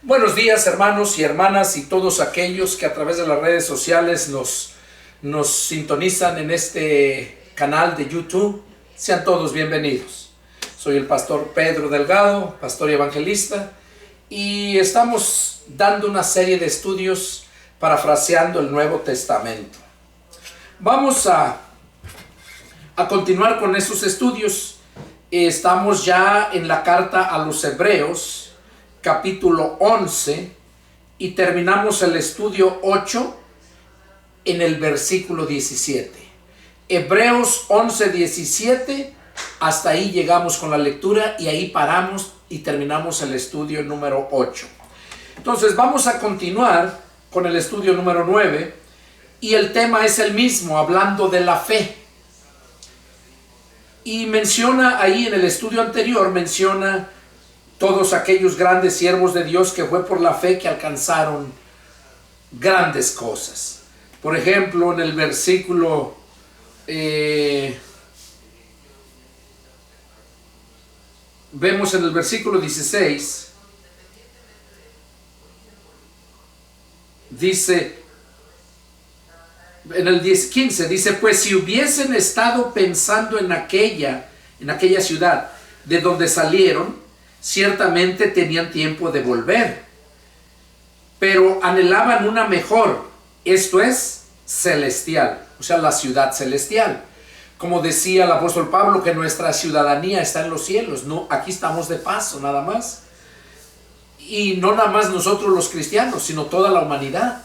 Buenos días, hermanos y hermanas, y todos aquellos que a través de las redes sociales nos sintonizan en este canal de YouTube. Sean todos bienvenidos. Soy el pastor Pedro Delgado, pastor y evangelista, y estamos dando una serie de estudios parafraseando el Nuevo Testamento. Vamos a continuar con esos estudios. Estamos ya en la carta a los Hebreos, capítulo 11, y terminamos el estudio 8 en el versículo 17. Hebreos 11, 17, hasta ahí llegamos con la lectura y ahí paramos y terminamos el estudio número 8. Entonces vamos a continuar con el estudio número 9 y el tema es el mismo, hablando de la fe. Y menciona ahí en el estudio anterior, menciona todos aquellos grandes siervos de Dios que fue por la fe que alcanzaron grandes cosas. Por ejemplo, en el versículo vemos en el versículo 16, dice, en el 15 dice, pues si hubiesen estado pensando en aquella ciudad de donde salieron, ciertamente tenían tiempo de volver, pero anhelaban una mejor, esto es, celestial, o sea, la ciudad celestial. Como decía el apóstol Pablo, que nuestra ciudadanía está en los cielos. No, aquí estamos de paso nada más. Y no nada más nosotros los cristianos, sino toda la humanidad.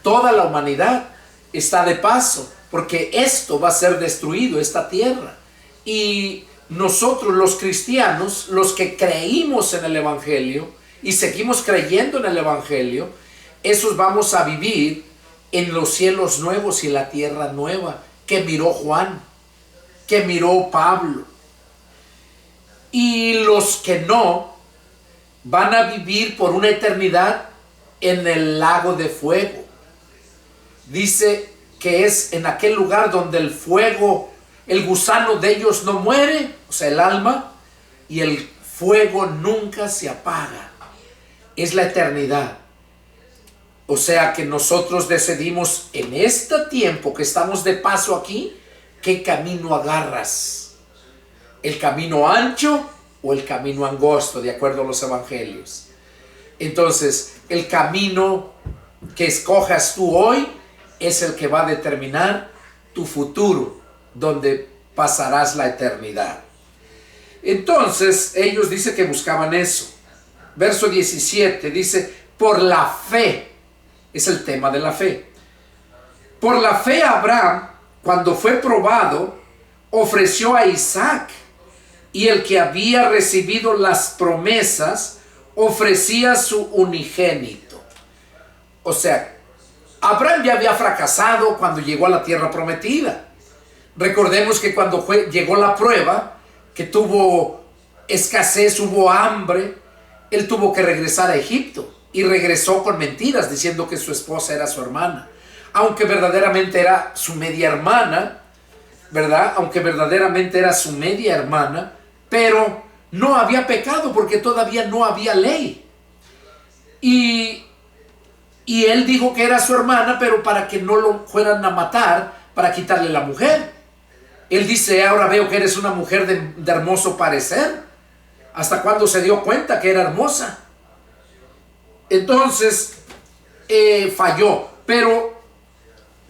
Toda la humanidad está de paso, porque esto va a ser destruido, esta tierra. Y nosotros los cristianos, los que creímos en el Evangelio y seguimos creyendo en el Evangelio, esos vamos a vivir en los cielos nuevos y la tierra nueva que miró Juan, que miró Pablo. Y los que no van a vivir por una eternidad en el lago de fuego. Dice que es en aquel lugar donde el fuego, el gusano de ellos no muere, o sea, el alma, y el fuego nunca se apaga. Es la eternidad. O sea que nosotros decidimos en este tiempo que estamos de paso aquí, ¿qué camino agarras? ¿El camino ancho o el camino angosto, de acuerdo a los evangelios? Entonces, el camino que escojas tú hoy es el que va a determinar tu futuro, donde pasarás la eternidad. Entonces ellos dicen que buscaban eso. Verso 17 dice, por la fe, es el tema de la fe. Por la fe Abraham, cuando fue probado, ofreció a Isaac, y el que había recibido las promesas ofrecía su unigénito. O sea, Abraham ya había fracasado cuando llegó a la tierra prometida. Recordemos que cuando llegó la prueba, que tuvo escasez, hubo hambre, él tuvo que regresar a Egipto y regresó con mentiras diciendo que su esposa era su hermana, aunque verdaderamente era su media hermana, ¿verdad? Aunque verdaderamente era su media hermana, pero no había pecado porque todavía no había ley. Y él dijo que era su hermana, pero para que no lo fueran a matar, para quitarle la mujer. Él dice, ahora veo que eres una mujer de hermoso parecer. ¿Hasta cuándo se dio cuenta que era hermosa? Entonces, falló, pero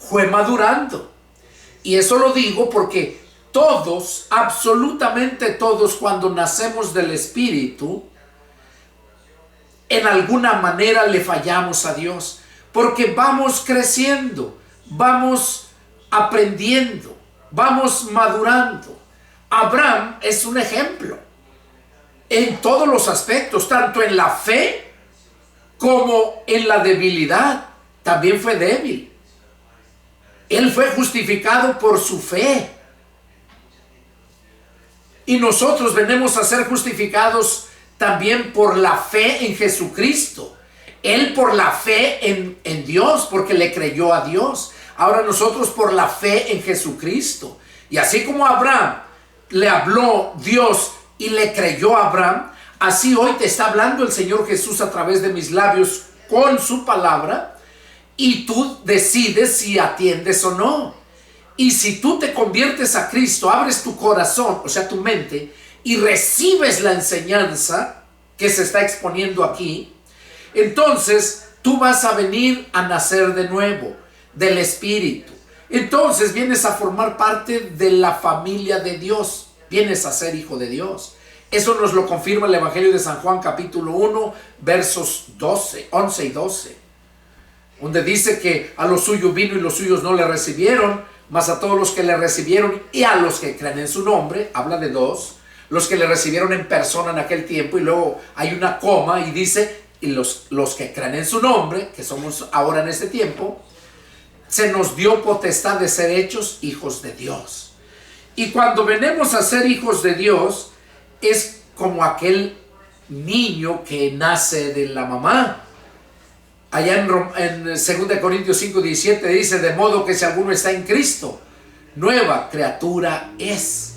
fue madurando. Y eso lo digo porque todos, absolutamente todos, cuando nacemos del Espíritu, en alguna manera le fallamos a Dios. Porque vamos creciendo, vamos aprendiendo, vamos madurando. Abraham es un ejemplo en todos los aspectos, tanto en la fe como en la debilidad. También fue débil. Él fue justificado por su fe. Y nosotros venimos a ser justificados también por la fe en Jesucristo. Él por la fe en Dios, porque le creyó a Dios. Ahora nosotros por la fe en Jesucristo. Y así como a Abraham le habló Dios y le creyó a Abraham, Así hoy te está hablando el Señor Jesús a través de mis labios con su palabra, y tú decides si atiendes o no. Y si tú te conviertes a Cristo, abres tu corazón, o sea, tu mente, y recibes la enseñanza que se está exponiendo aquí, entonces tú vas a venir a nacer de nuevo, del Espíritu. Entonces vienes a formar parte de la familia de Dios, vienes a ser hijo de Dios. Eso nos lo confirma el Evangelio de San Juan capítulo 1, versos 11 y 12, donde dice que a los suyos vino y los suyos no le recibieron, mas a todos los que le recibieron y a los que creen en su nombre, habla de dos, los que le recibieron en persona en aquel tiempo, y luego hay una coma y dice, y los que creen en su nombre, que somos ahora en este tiempo, se nos dio potestad de ser hechos hijos de Dios. Y cuando venimos a ser hijos de Dios, es como aquel niño que nace de la mamá. Allá en 2 Corintios 5, 17 dice, de modo que si alguno está en Cristo, nueva criatura es.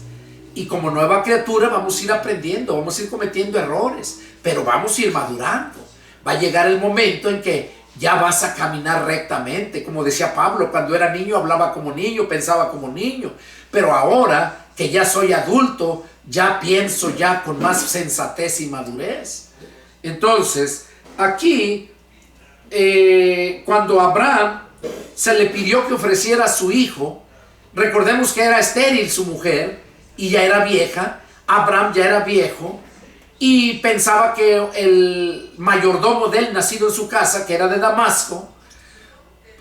Y como nueva criatura vamos a ir aprendiendo, vamos a ir cometiendo errores, pero vamos a ir madurando. Va a llegar el momento en que ya vas a caminar rectamente. Como decía Pablo, cuando era niño hablaba como niño, pensaba como niño, pero ahora que ya soy adulto, ya pienso ya con más sensatez y madurez. Entonces, aquí, cuando a Abraham se le pidió que ofreciera a su hijo, recordemos que era estéril su mujer y ya era vieja, Abraham ya era viejo, y pensaba que el mayordomo de él, nacido en su casa, que era de Damasco,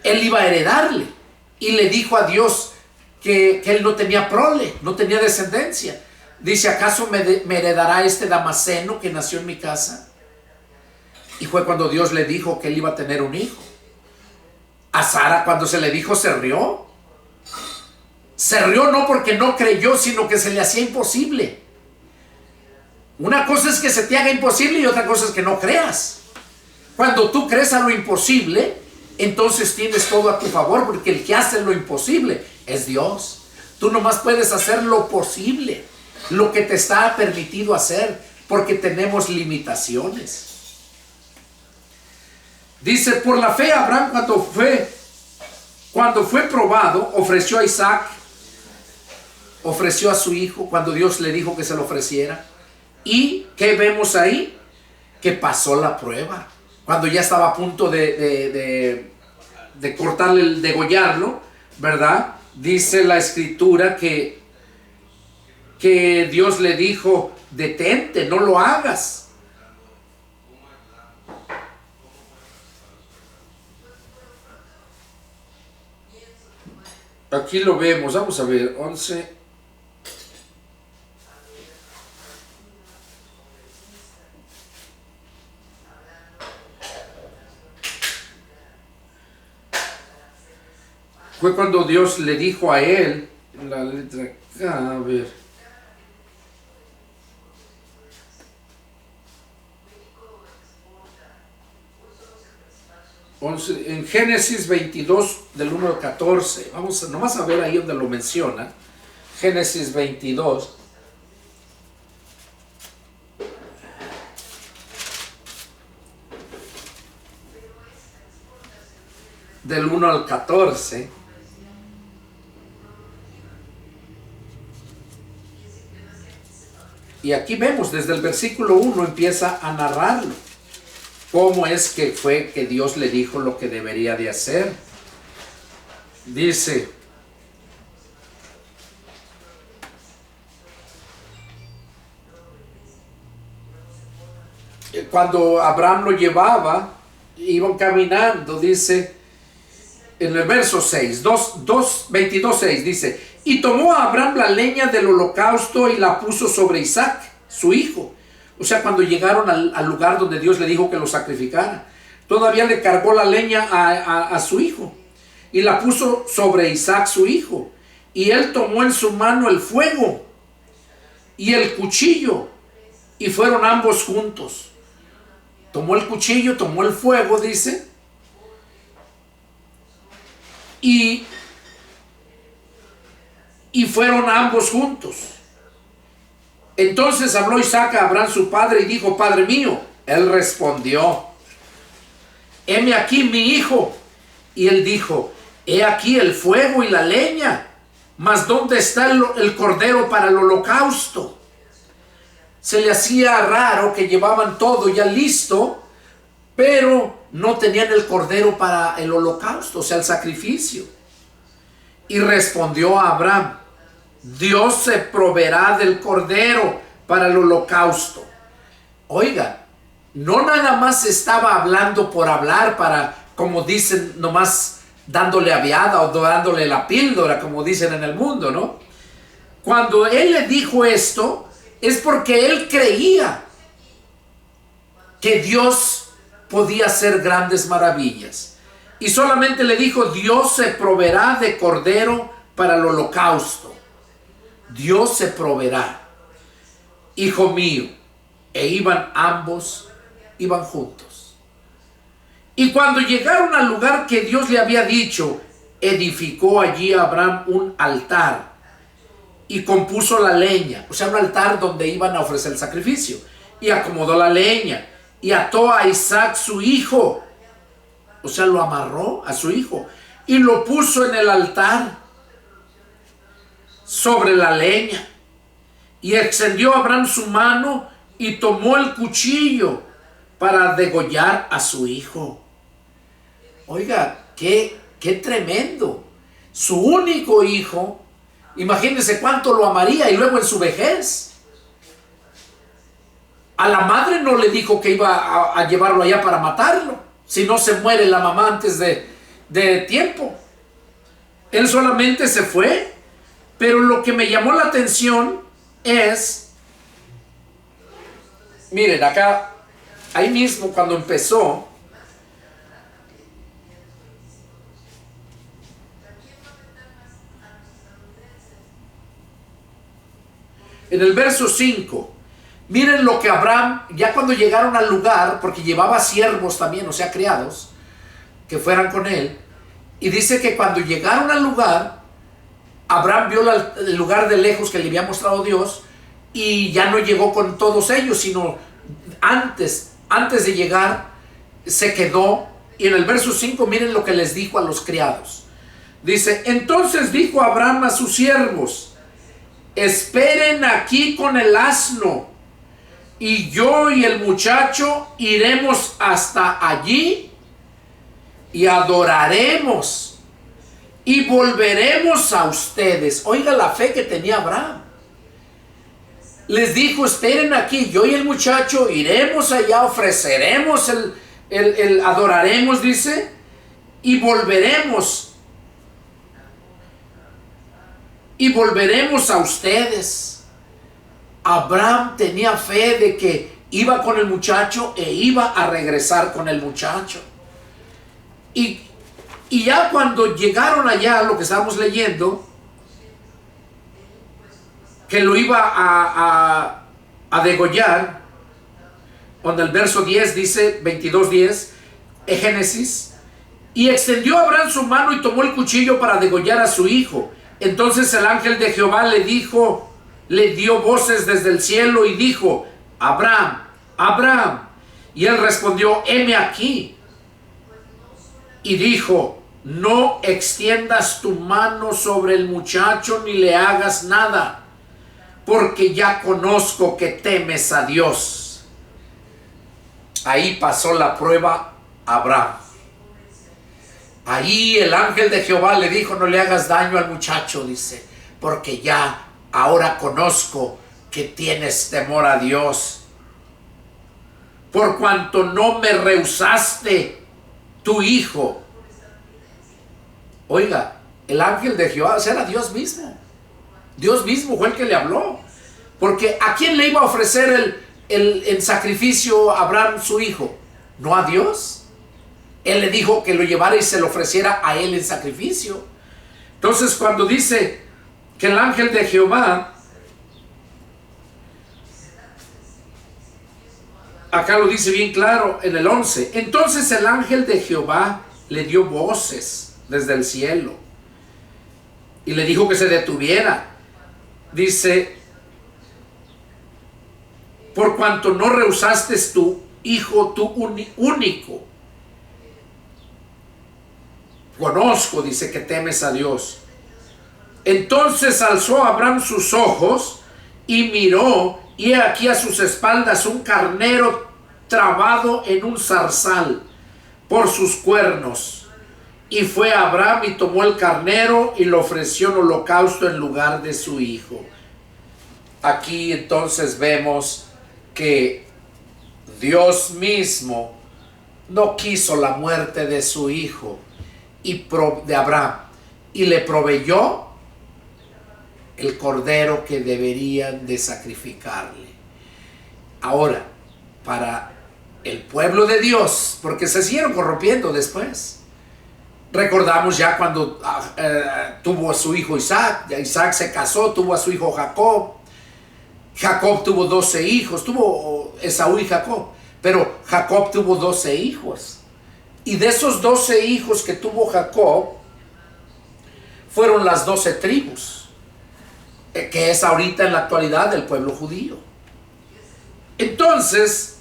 él iba a heredarle, y le dijo a Dios que él no tenía prole, no tenía descendencia. Dice, ¿acaso me heredará este damaseno que nació en mi casa? Y fue cuando Dios le dijo que él iba a tener un hijo. A Sara, cuando se le dijo, se rió. Se rió no porque no creyó, sino que se le hacía imposible. Una cosa es que se te haga imposible y otra cosa es que no creas. Cuando tú crees a lo imposible, entonces tienes todo a tu favor, porque el que hace lo imposible es Dios. Tú nomás puedes hacer lo posible, lo que te está permitido hacer, porque tenemos limitaciones. Dice, por la fe Abraham cuando fue probado, ofreció a Isaac, ofreció a su hijo, cuando Dios le dijo que se lo ofreciera. ¿Y qué vemos ahí? Que pasó la prueba. Cuando ya estaba a punto de cortarle, degollarlo, ¿verdad? Dice la escritura que Dios le dijo, detente, no lo hagas. Aquí lo vemos, vamos a ver, 11. Fue cuando Dios le dijo a él, en la letra K, a ver. En Génesis 22, del 1 al 14, vamos nomás a ver ahí donde lo menciona. Génesis 22. Del 1 al 14. Y aquí vemos, desde el versículo 1 empieza a narrarlo. ¿Cómo es que fue que Dios le dijo lo que debería de hacer? Dice, cuando Abraham lo llevaba, iban caminando, dice, en el verso 6, 22:6, dice, y tomó a Abraham la leña del holocausto y la puso sobre Isaac, su hijo. O sea, cuando llegaron al lugar donde Dios le dijo que lo sacrificara, todavía le cargó la leña a su hijo y la puso sobre Isaac, su hijo. Y él tomó en su mano el fuego y el cuchillo, y fueron ambos juntos. Tomó el cuchillo, tomó el fuego, dice, y fueron ambos juntos. Entonces habló Isaac a Abraham su padre y dijo: Padre mío. Él respondió: heme aquí mi hijo. Y él dijo: he aquí el fuego y la leña, mas ¿dónde está el cordero para el holocausto? Se le hacía raro que llevaban todo ya listo, pero no tenían el cordero para el holocausto, o sea, el sacrificio. Y respondió a Abraham: Dios se proveerá del cordero para el holocausto. Oiga, no nada más estaba hablando por hablar, para, como dicen, nomás dándole aviada o dándole la píldora, como dicen en el mundo, ¿no? Cuando él le dijo esto, es porque él creía que Dios podía hacer grandes maravillas. Y solamente le dijo: Dios se proveerá de cordero para el holocausto. Dios se proveerá, hijo mío. E iban ambos, iban juntos. Y cuando llegaron al lugar que Dios le había dicho, edificó allí Abraham un altar y compuso la leña, o sea, un altar donde iban a ofrecer el sacrificio, y acomodó la leña y ató a Isaac su hijo, o sea, lo amarró a su hijo y lo puso en el altar sobre la leña. Y extendió Abraham su mano y tomó el cuchillo para degollar a su hijo. Oiga, qué tremendo. Su único hijo, imagínense cuánto lo amaría, y luego en su vejez. A la madre no le dijo que iba a llevarlo allá para matarlo, si no se muere la mamá antes de tiempo. Él solamente se fue. Pero lo que me llamó la atención es, miren acá, ahí mismo cuando empezó, en el verso 5, miren lo que Abraham, ya cuando llegaron al lugar, porque llevaba siervos también, o sea, criados, que fueran con él, y dice que cuando llegaron al lugar, Abraham vio el lugar de lejos que le había mostrado Dios, y ya no llegó con todos ellos, sino antes de llegar, se quedó. Y en el verso 5, miren lo que les dijo a los criados. Dice: entonces dijo Abraham a sus siervos: esperen aquí con el asno, y yo y el muchacho iremos hasta allí y adoraremos y volveremos a ustedes. Oiga la fe que tenía Abraham. Les dijo: esperen aquí, yo y el muchacho iremos allá, ofreceremos adoraremos, dice, y volveremos a ustedes. Abraham tenía fe de que iba con el muchacho e iba a regresar con el muchacho. Y ya cuando llegaron allá, lo que estábamos leyendo, que lo iba a degollar, cuando el verso 10 dice, 22:10, Génesis, y extendió Abraham su mano y tomó el cuchillo para degollar a su hijo. Entonces el ángel de Jehová le dio voces desde el cielo y dijo: Abraham, Abraham. Y él respondió: heme aquí. Y dijo: no extiendas tu mano sobre el muchacho ni le hagas nada, porque ya conozco que temes a Dios. Ahí pasó la prueba Abraham. Ahí el ángel de Jehová le dijo: no le hagas daño al muchacho, dice, porque ya ahora conozco que tienes temor a Dios, por cuanto no me rehusaste tu hijo. Oiga, el ángel de Jehová, o sea, era Dios mismo. Dios mismo fue el que le habló. Porque ¿a quién le iba a ofrecer el sacrificio a Abraham, su hijo? ¿No a Dios? Él le dijo que lo llevara y se lo ofreciera a él en sacrificio. Entonces, cuando dice que el ángel de Jehová, acá lo dice bien claro en el 11. Entonces el ángel de Jehová le dio voces desde el cielo y le dijo que se detuviera. Dice: por cuanto no rehusaste tu hijo, tu único. Conozco, dice, que temes a Dios. Entonces alzó Abraham sus ojos y miró, y he aquí a sus espaldas un carnero trabado en un zarzal por sus cuernos. Y fue Abraham y tomó el carnero y lo ofreció en holocausto en lugar de su hijo. Aquí entonces vemos que Dios mismo no quiso la muerte de su hijo de Abraham, y le proveyó el cordero que deberían de sacrificarle. Ahora, para el pueblo de Dios, porque se siguieron corrompiendo después. Recordamos ya cuando tuvo a su hijo Isaac, Isaac se casó, tuvo a su hijo Jacob. Jacob tuvo 12 hijos, tuvo Esaú y Jacob, pero Jacob tuvo 12 hijos. Y de esos 12 hijos que tuvo Jacob, fueron las 12 tribus, que es ahorita en la actualidad el pueblo judío. Entonces,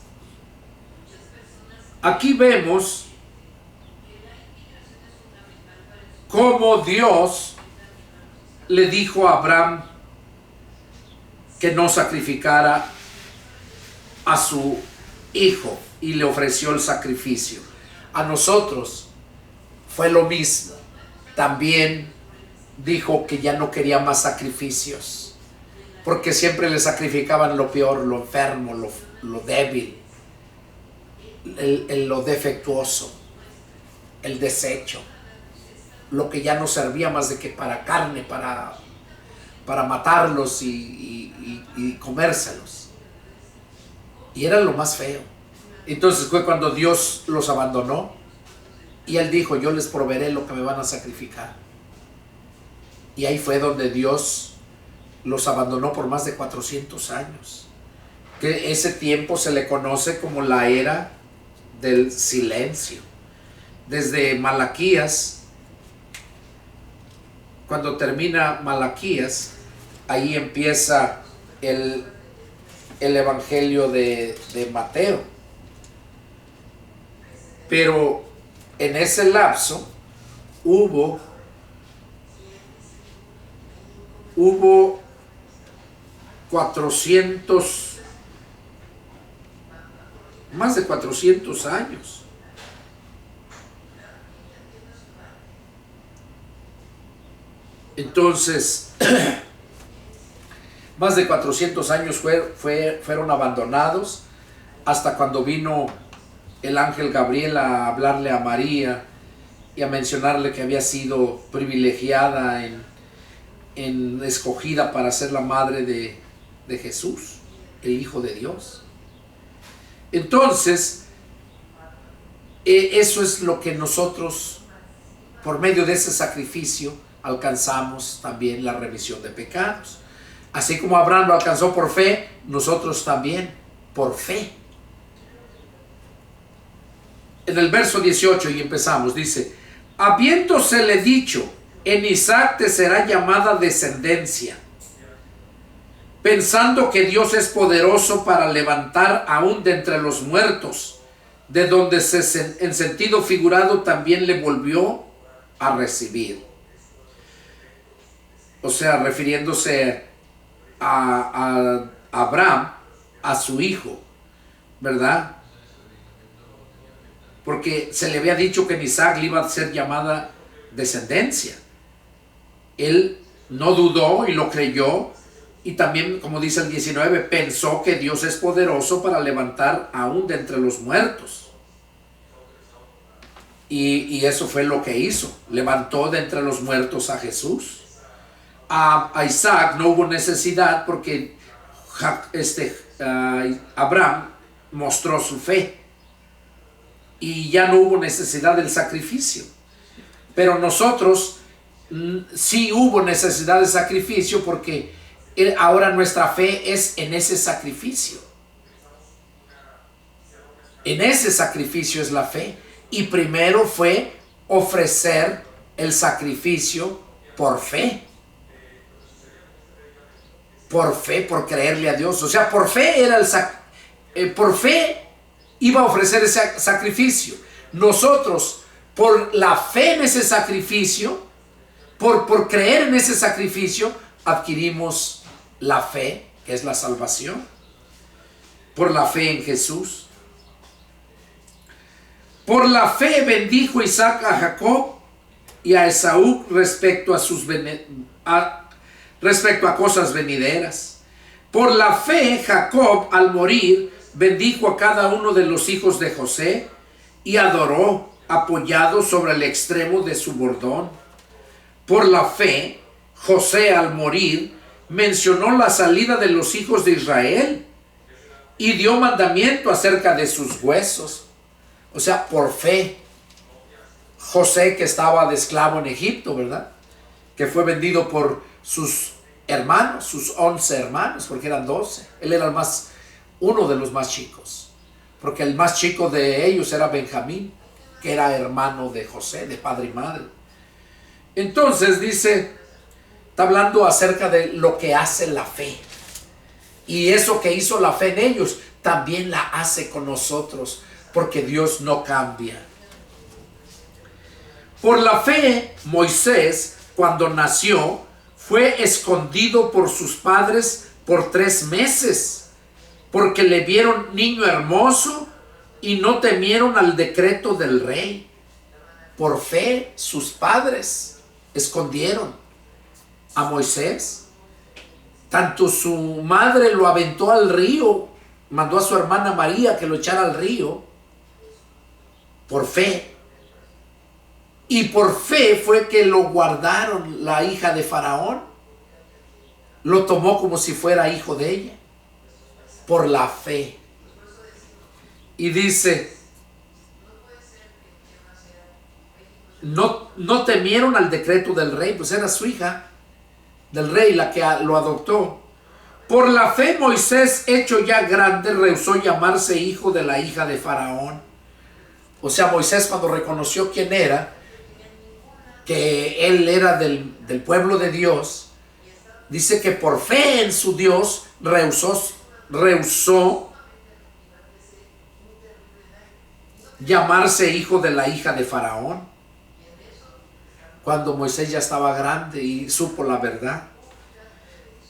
aquí vemos cómo Dios le dijo a Abraham que no sacrificara a su hijo, y le ofreció el sacrificio. A nosotros fue lo mismo. También dijo que ya no quería más sacrificios, porque siempre le sacrificaban lo peor, lo enfermo, lo débil, lo defectuoso, el desecho, lo que ya no servía más de que para carne, para matarlos y comérselos. Y era lo más feo. Entonces fue cuando Dios los abandonó, y Él dijo: yo les proveeré lo que me van a sacrificar. Y ahí fue donde Dios los abandonó por más de 400 años. Que ese tiempo se le conoce como la era del silencio. Desde Malaquías, cuando termina Malaquías, ahí empieza el evangelio de Mateo. Pero en ese lapso hubo más de 400 años. Entonces, más de 400 años fueron abandonados, hasta cuando vino el ángel Gabriel a hablarle a María y a mencionarle que había sido privilegiada escogida para ser la madre de Jesús, el Hijo de Dios. Entonces, eso es lo que nosotros, por medio de ese sacrificio, alcanzamos también la remisión de pecados. Así como Abraham lo alcanzó por fe, nosotros también por fe. En el verso 18, y empezamos, dice: habiéndosele dicho, en Isaac te será llamada descendencia, pensando que Dios es poderoso para levantar aún de entre los muertos, de donde en sentido figurado también le volvió a recibir. O sea, refiriéndose a Abraham, a su hijo, ¿verdad? Porque se le había dicho que en Isaac le iba a ser llamada descendencia. Él no dudó y lo creyó, y también, como dice el 19, pensó que Dios es poderoso para levantar aún de entre los muertos. Y eso fue lo que hizo, levantó de entre los muertos a Jesús. A Isaac no hubo necesidad, porque Abraham mostró su fe, y ya no hubo necesidad del sacrificio. Pero nosotros sí hubo necesidad de sacrificio, porque ahora nuestra fe es en ese sacrificio. En ese sacrificio es la fe. Y primero fue ofrecer el sacrificio por fe. Por fe, por creerle a Dios. O sea, por fe era por fe iba a ofrecer ese sacrificio. Nosotros, por la fe en ese sacrificio, por creer en ese sacrificio, adquirimos la fe, que es la salvación, por la fe en Jesús. Por la fe bendijo Isaac a Jacob y a Esaú respecto a cosas venideras. Por la fe Jacob, al morir, bendijo a cada uno de los hijos de José y adoró, apoyado sobre el extremo de su bordón. Por la fe José, al morir, mencionó la salida de los hijos de Israel y dio mandamiento acerca de sus huesos. O sea, por fe, José, que estaba de esclavo en Egipto, ¿verdad? Que fue vendido por sus hermanos, sus 11 hermanos, porque eran 12. Él era uno de los más chicos, porque el más chico de ellos era Benjamín, que era hermano de José, de padre y madre. Entonces dice, está hablando acerca de lo que hace la fe. Y eso que hizo la fe en ellos, también la hace con nosotros, porque Dios no cambia. Por la fe, Moisés, cuando nació, fue escondido por sus padres por 3 meses, porque le vieron niño hermoso y no temieron al decreto del rey. Por fe, sus padres escondieron a Moisés. Tanto su madre lo aventó al río, mandó a su hermana María que lo echara al río, por fe. Y por fe fue que lo guardaron. La hija de Faraón lo tomó como si fuera hijo de ella, por la fe. Y dice, no temieron al decreto del rey, pues era su hija del rey la que lo adoptó. Por la fe Moisés, hecho ya grande, rehusó llamarse hijo de la hija de Faraón. O sea, Moisés, cuando reconoció quién era, que él era del pueblo de Dios, dice que por fe en su Dios rehusó llamarse hijo de la hija de Faraón, cuando Moisés ya estaba grande y supo la verdad,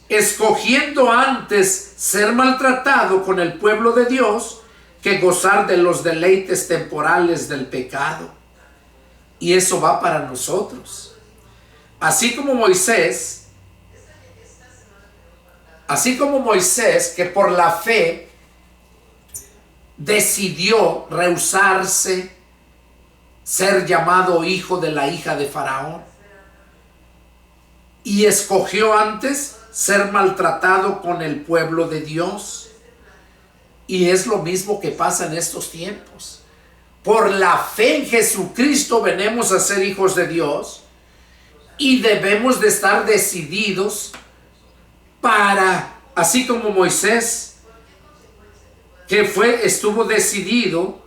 escogiendo antes ser maltratado con el pueblo de Dios que gozar de los deleites temporales del pecado. Y eso va para nosotros. Así como Moisés, que por la fe decidió rehusarse ser llamado hijo de la hija de Faraón, y escogió antes ser maltratado con el pueblo de Dios. Y es lo mismo que pasa en estos tiempos. Por la fe en Jesucristo venimos a ser hijos de Dios, y debemos de estar decididos para, así como Moisés, que estuvo decidido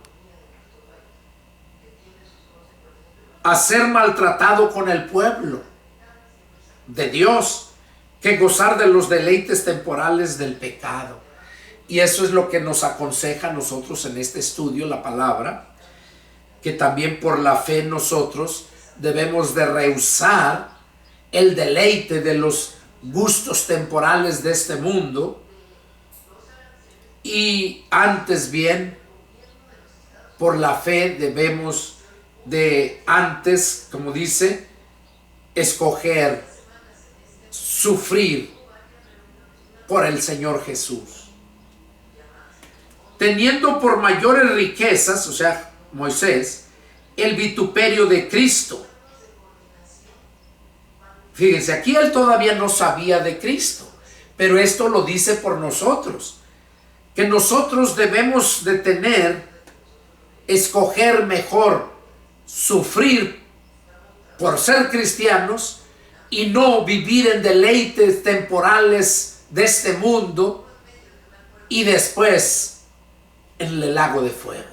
a ser maltratado con el pueblo de Dios, que gozar de los deleites temporales del pecado. Y eso es lo que nos aconseja a nosotros en este estudio, la palabra, que también por la fe nosotros debemos de rehusar el deleite de los gustos temporales de este mundo, y antes bien, por la fe debemos de antes, como dice, escoger sufrir por el Señor Jesús, teniendo por mayores riquezas, o sea, Moisés, el vituperio de Cristo. Fíjense, aquí él todavía no sabía de Cristo, pero esto lo dice por nosotros, que nosotros debemos de escoger mejor sufrir por ser cristianos y no vivir en deleites temporales de este mundo y después en el lago de fuego.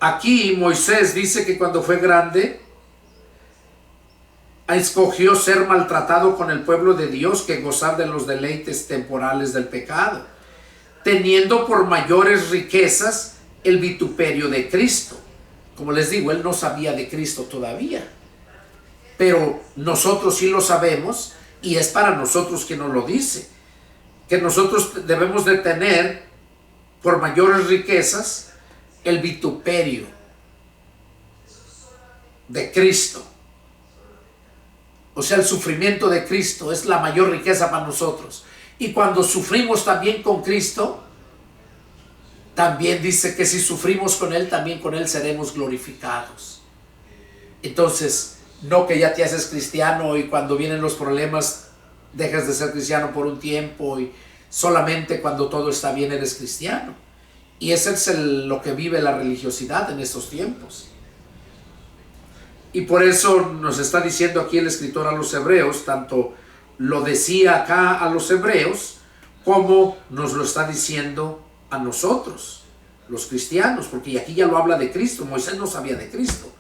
Aquí Moisés dice que cuando fue grande escogió ser maltratado con el pueblo de Dios que gozar de los deleites temporales del pecado. teniendo por mayores riquezas el vituperio de Cristo. Como les digo, él no sabía de Cristo todavía, pero nosotros sí lo sabemos, y es para nosotros que nos lo dice, que nosotros debemos de tener por mayores riquezas el vituperio de Cristo. O sea, el sufrimiento de Cristo es la mayor riqueza para nosotros. Y cuando sufrimos también con Cristo, también dice que si sufrimos con Él, también con Él seremos glorificados. Entonces, no que ya te haces cristiano y cuando vienen los problemas dejas de ser cristiano por un tiempo y solamente cuando todo está bien eres cristiano. Y eso es lo que vive la religiosidad en estos tiempos. Y por eso nos está diciendo aquí el escritor a los hebreos, tanto lo decía acá a los hebreos, como nos lo está diciendo a nosotros, los cristianos, porque aquí ya lo habla de Cristo. Moisés no sabía de Cristo.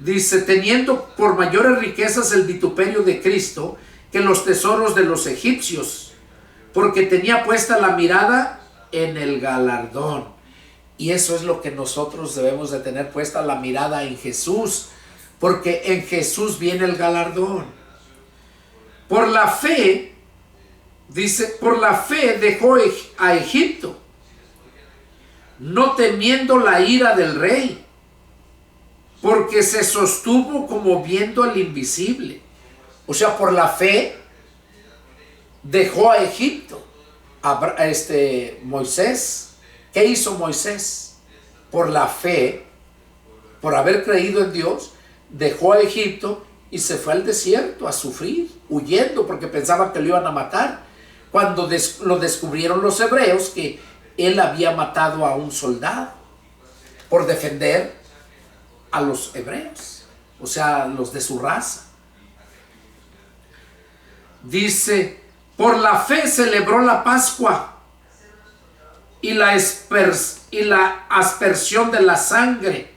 Dice, teniendo por mayores riquezas el vituperio de Cristo que los tesoros de los egipcios, porque tenía puesta la mirada en el galardón. Y eso es lo que nosotros debemos de tener puesta, la mirada en Jesús, porque en Jesús viene el galardón. Por la fe, dice, por la fe dejó a Egipto, no temiendo la ira del rey, porque se sostuvo como viendo al invisible. O sea, por la fe dejó a Egipto. Moisés, ¿qué hizo Moisés? Por la fe, por haber creído en Dios, dejó a Egipto y se fue al desierto a sufrir, huyendo porque pensaban que lo iban a matar. Cuando lo descubrieron los hebreos, que él había matado a un soldado por defender a los hebreos, o sea, los de su raza. Dice, por la fe celebró la Pascua y la aspersión de la sangre.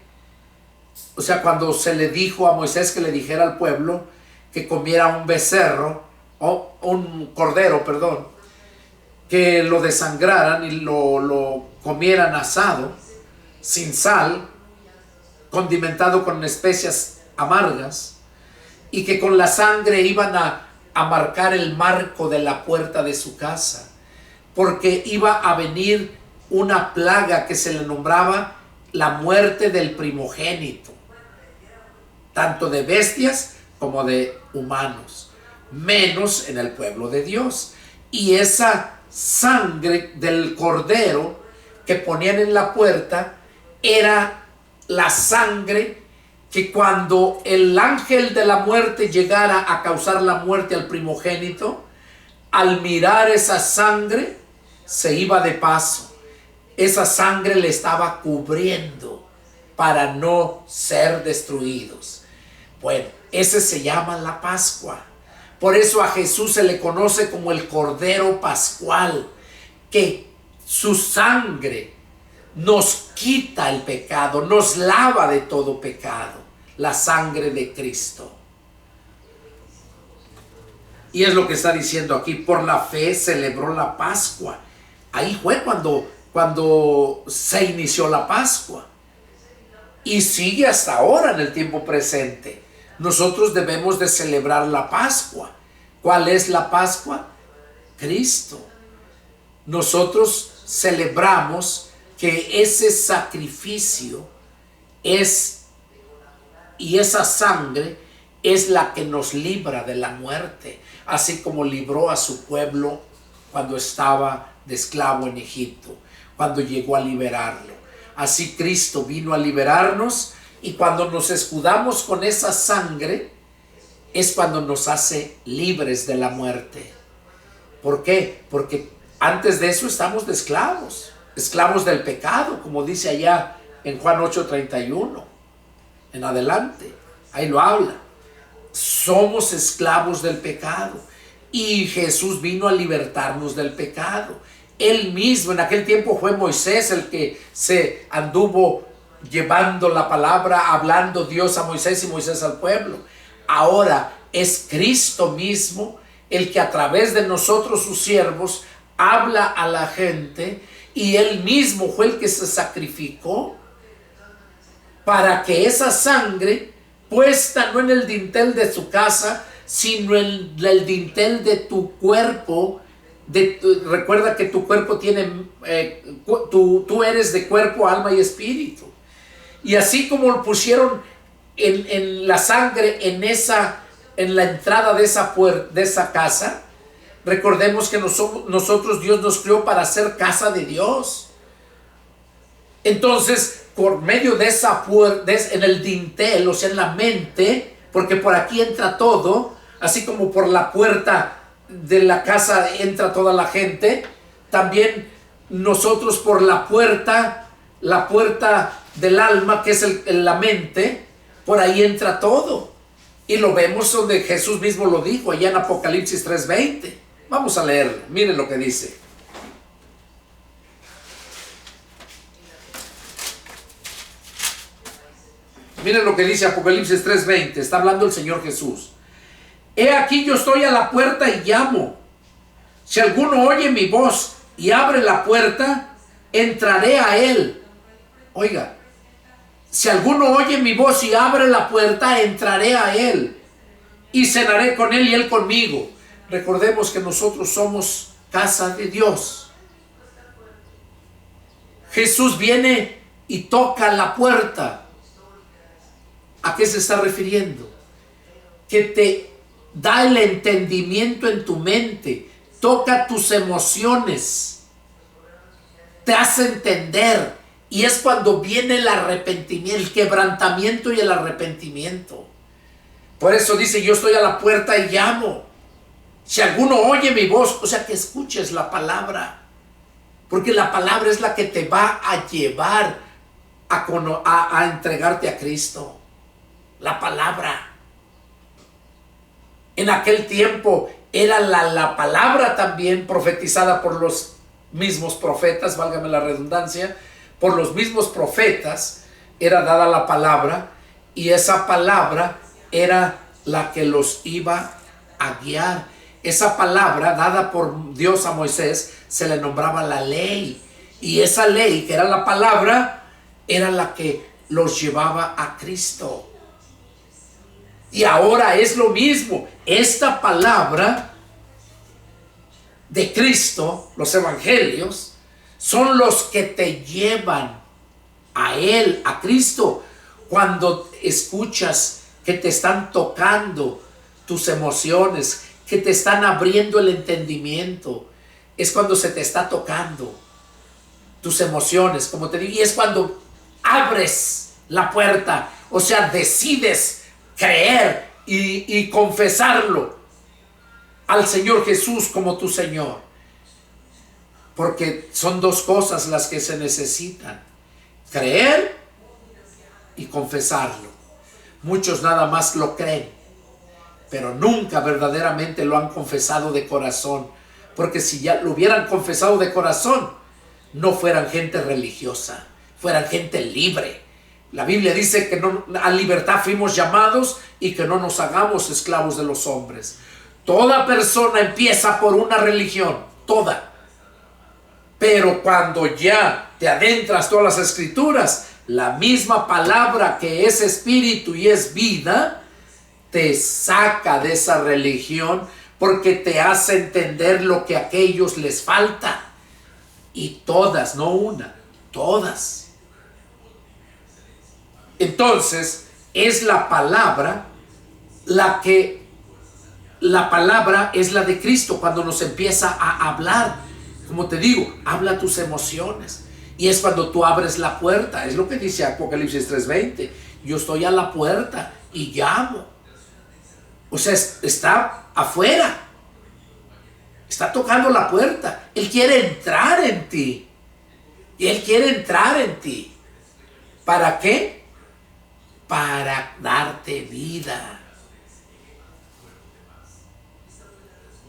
O sea, cuando se le dijo a Moisés que le dijera al pueblo que comiera un becerro, o un cordero, perdón, que lo desangraran y lo comieran asado, sin sal, condimentado con especias amargas, y que con la sangre iban a marcar el marco de la puerta de su casa, porque iba a venir una plaga que se le nombraba la muerte del primogénito, tanto de bestias como de humanos, menos en el pueblo de Dios. Y esa sangre del cordero que ponían en la puerta era la sangre que cuando el ángel de la muerte llegara a causar la muerte al primogénito, al mirar esa sangre se iba de paso. Esa sangre le estaba cubriendo para no ser destruidos. Bueno, ese se llama la Pascua. Por eso a Jesús se le conoce como el Cordero Pascual, que su sangre nos quita el pecado, nos lava de todo pecado, la sangre de Cristo. Y es lo que está diciendo aquí, por la fe celebró la Pascua. Ahí fue cuando se inició la Pascua. Y sigue hasta ahora en el tiempo presente. Nosotros debemos de celebrar la Pascua. ¿Cuál es la Pascua? Cristo. Nosotros celebramos que ese sacrificio y esa sangre es la que nos libra de la muerte, así como libró a su pueblo cuando estaba de esclavo en Egipto, cuando llegó a liberarlo. Así Cristo vino a liberarnos, y cuando nos escudamos con esa sangre es cuando nos hace libres de la muerte. ¿Por qué? Porque antes de eso estamos de esclavos del pecado, como dice allá en Juan 8:31 en adelante, ahí lo habla. Somos esclavos del pecado y Jesús vino a libertarnos del pecado. Él mismo, en aquel tiempo fue Moisés el que se anduvo llevando la palabra, hablando Dios a Moisés y Moisés al pueblo. Ahora es Cristo mismo el que a través de nosotros, sus siervos, habla a la gente, y Él mismo fue el que se sacrificó para que esa sangre, puesta no en el dintel de su casa, sino en el dintel de tu cuerpo. Recuerda que tu cuerpo tiene, tú eres de cuerpo, alma y espíritu. Y así como lo pusieron en la sangre en la entrada de esa puerta, de esa casa, recordemos que nosotros Dios nos creó para ser casa de Dios. Entonces, por medio de esa puerta, en el dintel, o sea, en la mente, porque por aquí entra todo, así como por la puerta de la casa entra toda la gente, también nosotros por la puerta del alma, que es la mente, por ahí entra todo. Y lo vemos donde Jesús mismo lo dijo, allá en Apocalipsis 3:20. Vamos a leerlo, miren lo que dice. Miren lo que dice Apocalipsis 3:20, está hablando el Señor Jesús. He aquí yo estoy a la puerta y llamo. Si alguno oye mi voz y abre la puerta, entraré a él. Oiga, si alguno oye mi voz y abre la puerta, entraré a él y cenaré con él y él conmigo. Recordemos que nosotros somos casa de Dios. Jesús viene y toca la puerta. ¿A qué se está refiriendo? Que te da el entendimiento en tu mente, toca tus emociones, te hace entender, y es cuando viene el arrepentimiento, el quebrantamiento y el arrepentimiento. Por eso dice, yo estoy a la puerta y llamo. Si alguno oye mi voz, o sea, que escuches la palabra, porque la palabra es la que te va a llevar a entregarte a Cristo. La palabra. En aquel tiempo era la palabra también profetizada por los mismos profetas, válgame la redundancia, por los mismos profetas era dada la palabra, y esa palabra era la que los iba a guiar. Esa palabra dada por Dios a Moisés se le nombraba la ley, y esa ley, que era la palabra, era la que los llevaba a Cristo. Y ahora es lo mismo. Esta palabra de Cristo, los evangelios, son los que te llevan a Él, a Cristo. Cuando escuchas que te están tocando tus emociones, que te están abriendo el entendimiento, es cuando se te está tocando tus emociones, como te digo, y es cuando abres la puerta, o sea, decides creer y confesarlo al Señor Jesús como tu Señor. Porque son dos cosas las que se necesitan: creer y confesarlo. Muchos nada más lo creen, pero nunca verdaderamente lo han confesado de corazón. Porque si ya lo hubieran confesado de corazón, no fueran gente religiosa, fueran gente libre. La Biblia dice que a libertad fuimos llamados y que no nos hagamos esclavos de los hombres. Toda persona empieza por una religión, toda. Pero cuando ya te adentras todas las escrituras, la misma palabra que es espíritu y es vida, te saca de esa religión, porque te hace entender lo que a aquellos les falta. Y todas, no una, todas. Entonces, es la palabra la palabra es la de Cristo cuando nos empieza a hablar. Como te digo, habla tus emociones. Y es cuando tú abres la puerta. Es lo que dice Apocalipsis 3:20. Yo estoy a la puerta y llamo. O sea, está afuera. Está tocando la puerta. Él quiere entrar en ti. Y Él quiere entrar en ti. ¿Para qué? Para darte vida.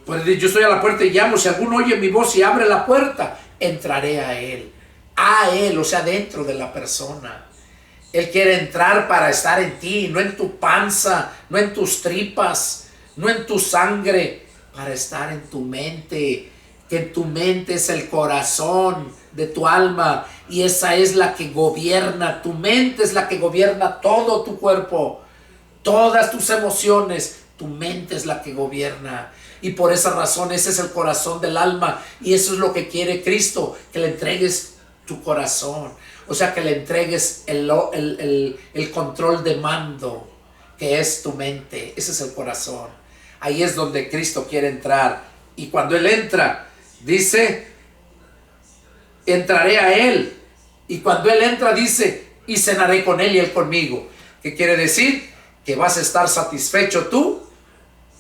Pues yo estoy a la puerta y llamo. Si alguno oye mi voz y abre la puerta, entraré a Él. A Él, o sea, dentro de la persona. Él quiere entrar para estar en ti, no en tu panza, no en tus tripas, no en tu sangre. para estar en tu mente, que en tu mente es el corazón de tu alma y esa es la que gobierna, tu mente es la que gobierna todo tu cuerpo, todas tus emociones, tu mente es la que gobierna. Y por esa razón ese es el corazón del alma y eso es lo que quiere Cristo, que le entregues tu corazón, o sea, que le entregues el control de mando, que es tu mente. Ese es el corazón. Ahí es donde Cristo quiere entrar. Y cuando Él entra, dice, entraré a Él. Y cuando Él entra, dice, y cenaré con Él y Él conmigo. ¿Qué quiere decir? Que vas a estar satisfecho tú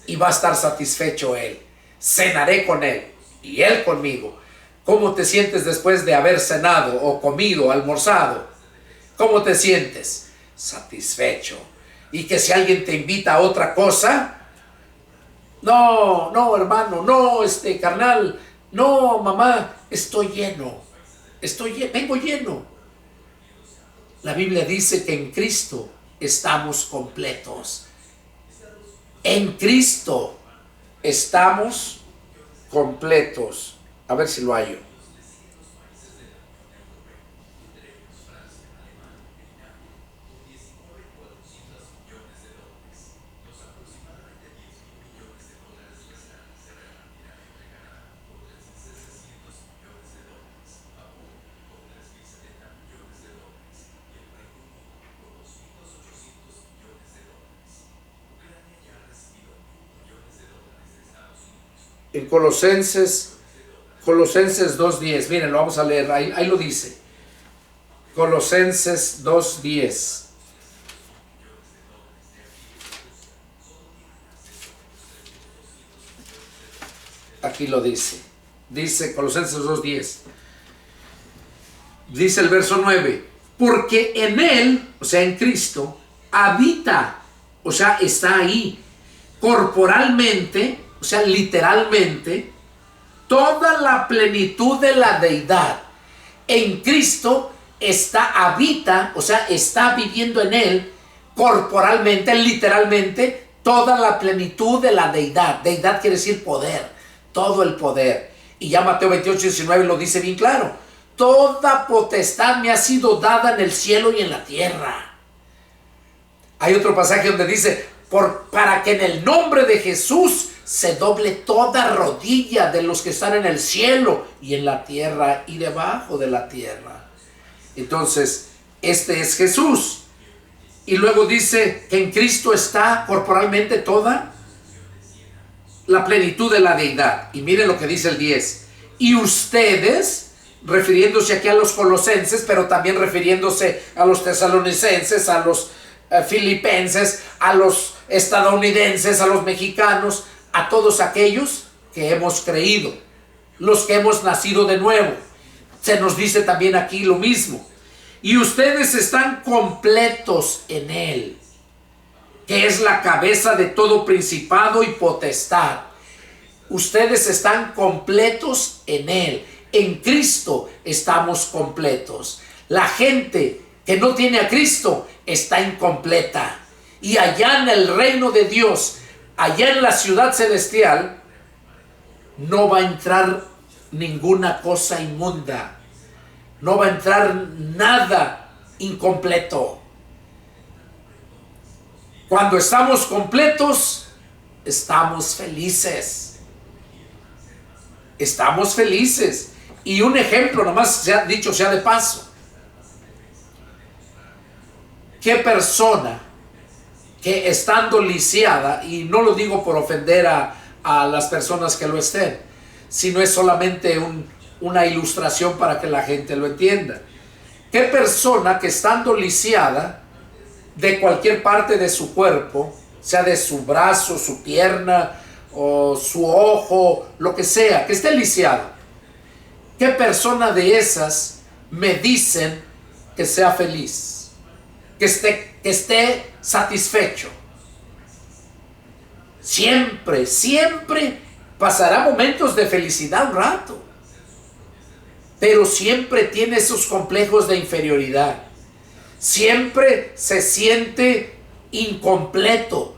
y va a estar satisfecho Él. Cenaré con Él y Él conmigo. ¿Cómo te sientes después de haber cenado o comido, o almorzado? ¿Cómo te sientes? Satisfecho. Y que si alguien te invita a otra cosa, no, hermano, no, carnal, no, mamá, estoy lleno, vengo lleno. La Biblia dice que en Cristo estamos completos. En Cristo estamos completos. A ver si lo hallo. En Colosenses 2:10, miren, lo vamos a leer, ahí lo dice. Colosenses 2:10. Aquí lo dice. Dice Colosenses 2:10. Dice el verso 9. Porque en Él, o sea, en Cristo, habita, o sea, está ahí, corporalmente, o sea, literalmente, toda la plenitud de la deidad. En Cristo habita, o sea, está viviendo en Él, corporalmente, literalmente, toda la plenitud de la deidad. Deidad quiere decir poder, todo el poder. Y ya Mateo 28:19 lo dice bien claro. Toda potestad me ha sido dada en el cielo y en la tierra. Hay otro pasaje donde dice, para que en el nombre de Jesús se doble toda rodilla de los que están en el cielo y en la tierra y debajo de la tierra. Entonces, este es Jesús. Y luego dice que en Cristo está corporalmente toda la plenitud de la deidad. Y miren lo que dice el 10. Y ustedes, refiriéndose aquí a los colosenses, pero también refiriéndose a los tesalonicenses, a los filipenses, a los estadounidenses, a los mexicanos, a todos aquellos que hemos creído, los que hemos nacido de nuevo. Se nos dice también aquí lo mismo. Y ustedes están completos en Él, que es la cabeza de todo principado y potestad. Ustedes están completos en Él. En Cristo estamos completos. La gente que no tiene a Cristo está incompleta. Y allá en el reino de Dios, allá en la ciudad celestial, no va a entrar ninguna cosa inmunda. No va a entrar nada incompleto. Cuando estamos completos, estamos felices. Estamos felices. Y un ejemplo, nomás dicho sea de paso. ¿Qué persona que estando lisiada, y no lo digo por ofender a las personas que lo estén, sino es solamente una ilustración para que la gente lo entienda? ¿Qué persona que estando lisiada de cualquier parte de su cuerpo, sea de su brazo, su pierna o su ojo, lo que sea, que esté lisiado, qué persona de esas me dicen que sea feliz, que esté satisfecho? Siempre pasará momentos de felicidad un rato, pero siempre tiene esos complejos de inferioridad. Siempre se siente incompleto,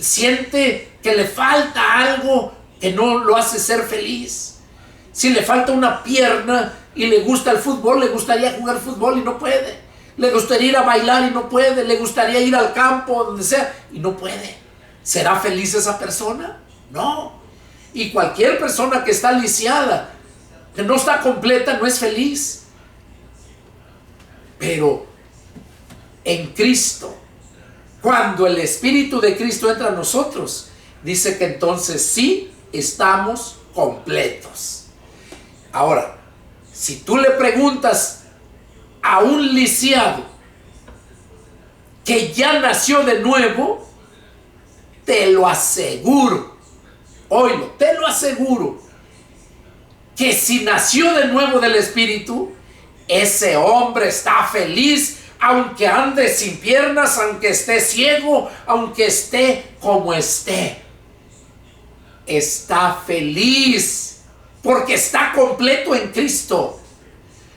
siente que le falta algo que no lo hace ser feliz. Si le falta una pierna y le gusta el fútbol, le gustaría jugar fútbol y no puede. Le gustaría ir a bailar y no puede. Le gustaría ir al campo, donde sea, y no puede. ¿Será feliz esa persona? No. Y cualquier persona que está lisiada, que no está completa, no es feliz. Pero en Cristo, cuando el Espíritu de Cristo entra a nosotros, dice que entonces sí estamos completos. Ahora, si tú le preguntas a un lisiado que ya nació de nuevo, te lo aseguro, oílo, te lo aseguro, que si nació de nuevo del Espíritu, ese hombre está feliz, aunque ande sin piernas, aunque esté ciego, aunque esté como esté. Está feliz porque está completo en Cristo.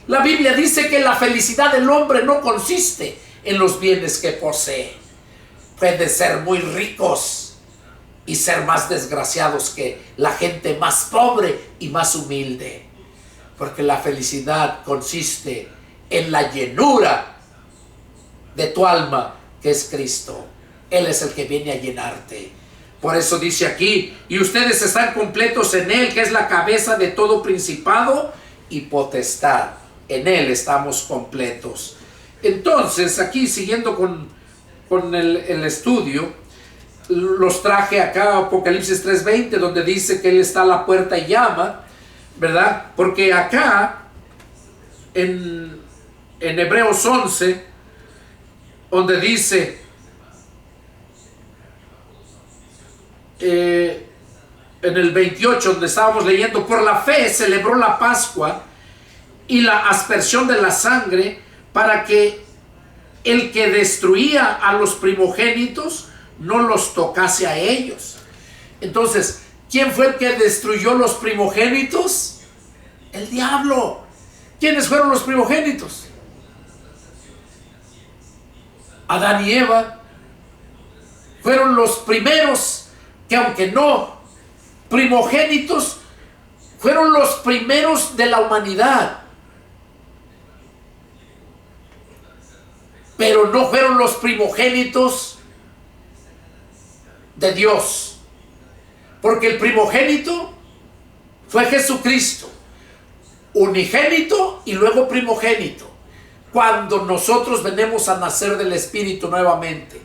La Biblia dice que la felicidad del hombre no consiste en los bienes que posee. Puede ser muy ricos y ser más desgraciados que la gente más pobre y más humilde. Porque la felicidad consiste en la llenura de tu alma, que es Cristo. Él es el que viene a llenarte. Por eso dice aquí, y ustedes están completos en Él, que es la cabeza de todo principado y potestad. En Él estamos completos. Entonces, aquí siguiendo con el estudio, los traje acá a Apocalipsis 3:20, donde dice que Él está a la puerta y llama, ¿verdad? Porque acá, en Hebreos 11, donde dice, en el 28, donde estábamos leyendo, por la fe celebró la Pascua y la aspersión de la sangre, para que el que destruía a los primogénitos no los tocase a ellos. Entonces, ¿quién fue el que destruyó los primogénitos? El diablo. ¿Quiénes fueron los primogénitos? Adán y Eva fueron los primeros que, aunque no primogénitos, fueron los primeros de la humanidad, pero no fueron los primogénitos de Dios, porque el primogénito fue Jesucristo, unigénito y luego primogénito, cuando nosotros venimos a nacer del Espíritu nuevamente.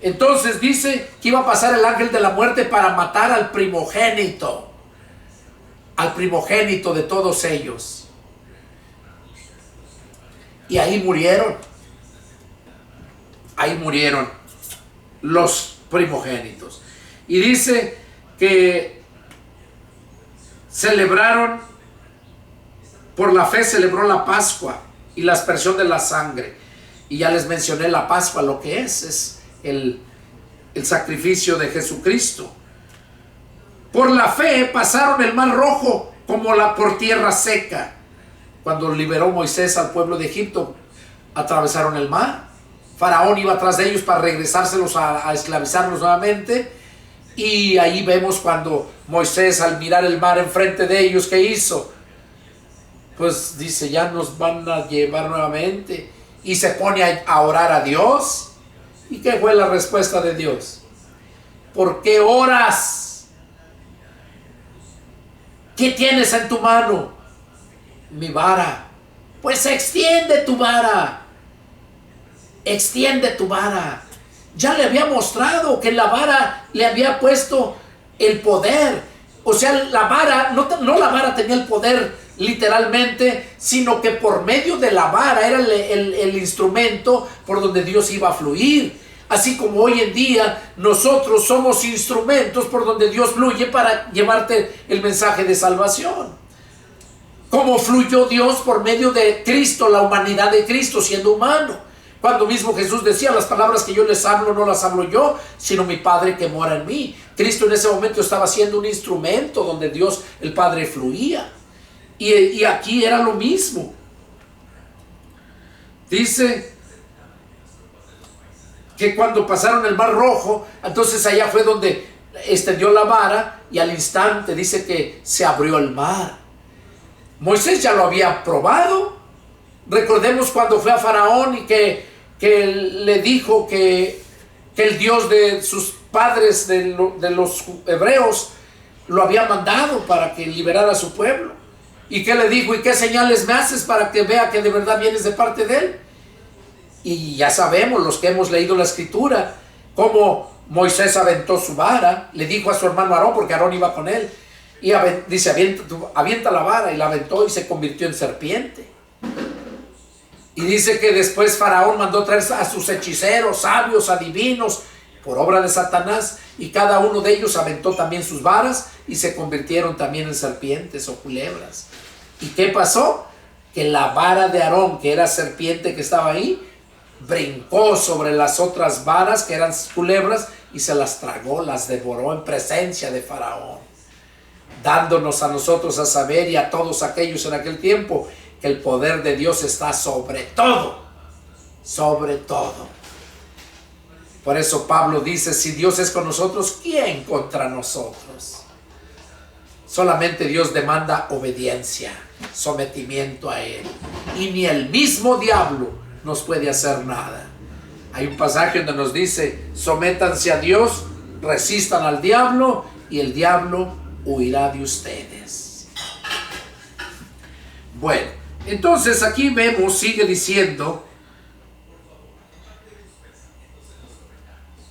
Entonces dice que iba a pasar el ángel de la muerte para matar al primogénito de todos ellos. Y ahí murieron los primogénitos. Y dice que celebraron, por la fe celebró la Pascua y la aspersión de la sangre. Y ya les mencioné la Pascua, lo que es el sacrificio de Jesucristo. Por la fe pasaron el mar rojo como por tierra seca. Cuando liberó Moisés al pueblo de Egipto, atravesaron el mar. Faraón iba atrás de ellos para regresárselos a esclavizarlos nuevamente. Y ahí vemos cuando Moisés, al mirar el mar enfrente de ellos, ¿qué hizo? Pues dice, ya nos van a llevar nuevamente. Y se pone a orar a Dios. ¿Y qué fue la respuesta de Dios? ¿Por qué oras? ¿Qué tienes en tu mano? Mi vara. Pues extiende tu vara. Extiende tu vara. Ya le había mostrado que la vara le había puesto el poder. O sea, la vara, no la vara tenía el poder literalmente, sino que por medio de la vara era el instrumento por donde Dios iba a fluir. Así como hoy en día nosotros somos instrumentos por donde Dios fluye para llevarte el mensaje de salvación. Como fluyó Dios por medio de Cristo, la humanidad de Cristo siendo humano. Cuando mismo Jesús decía, las palabras que yo les hablo no las hablo yo, sino mi Padre que mora en mí. Cristo en ese momento estaba siendo un instrumento donde Dios, el Padre, fluía. Y aquí era lo mismo. Dice que cuando pasaron el mar rojo, entonces allá fue donde extendió la vara y al instante dice que se abrió el mar. Moisés ya lo había probado. Recordemos cuando fue a Faraón y que le dijo que el Dios de sus padres, de los hebreos, lo había mandado para que liberara a su pueblo. ¿Y qué le dijo? ¿Y qué señales me haces para que vea que de verdad vienes de parte de él? Y ya sabemos, los que hemos leído la escritura, cómo Moisés aventó su vara, le dijo a su hermano Aarón, porque Aarón iba con él, y dice, avienta la vara, y la aventó y se convirtió en serpiente. Y dice que después Faraón mandó traer a sus hechiceros, sabios, adivinos, por obra de Satanás, y cada uno de ellos aventó también sus varas y se convirtieron también en serpientes o culebras. ¿Y qué pasó? Que la vara de Aarón, que era serpiente que estaba ahí, brincó sobre las otras varas que eran culebras y se las tragó, las devoró en presencia de Faraón, dándonos a nosotros a saber y a todos aquellos en aquel tiempo que el poder de Dios está sobre todo, sobre todo. Por eso Pablo dice, si Dios es con nosotros, ¿quién contra nosotros? Solamente Dios demanda obediencia, sometimiento a Él, y ni el mismo diablo nos puede hacer nada. Hay un pasaje donde nos dice, sométanse a Dios, resistan al diablo, y el diablo huirá de ustedes. Bueno, entonces aquí vemos, sigue diciendo,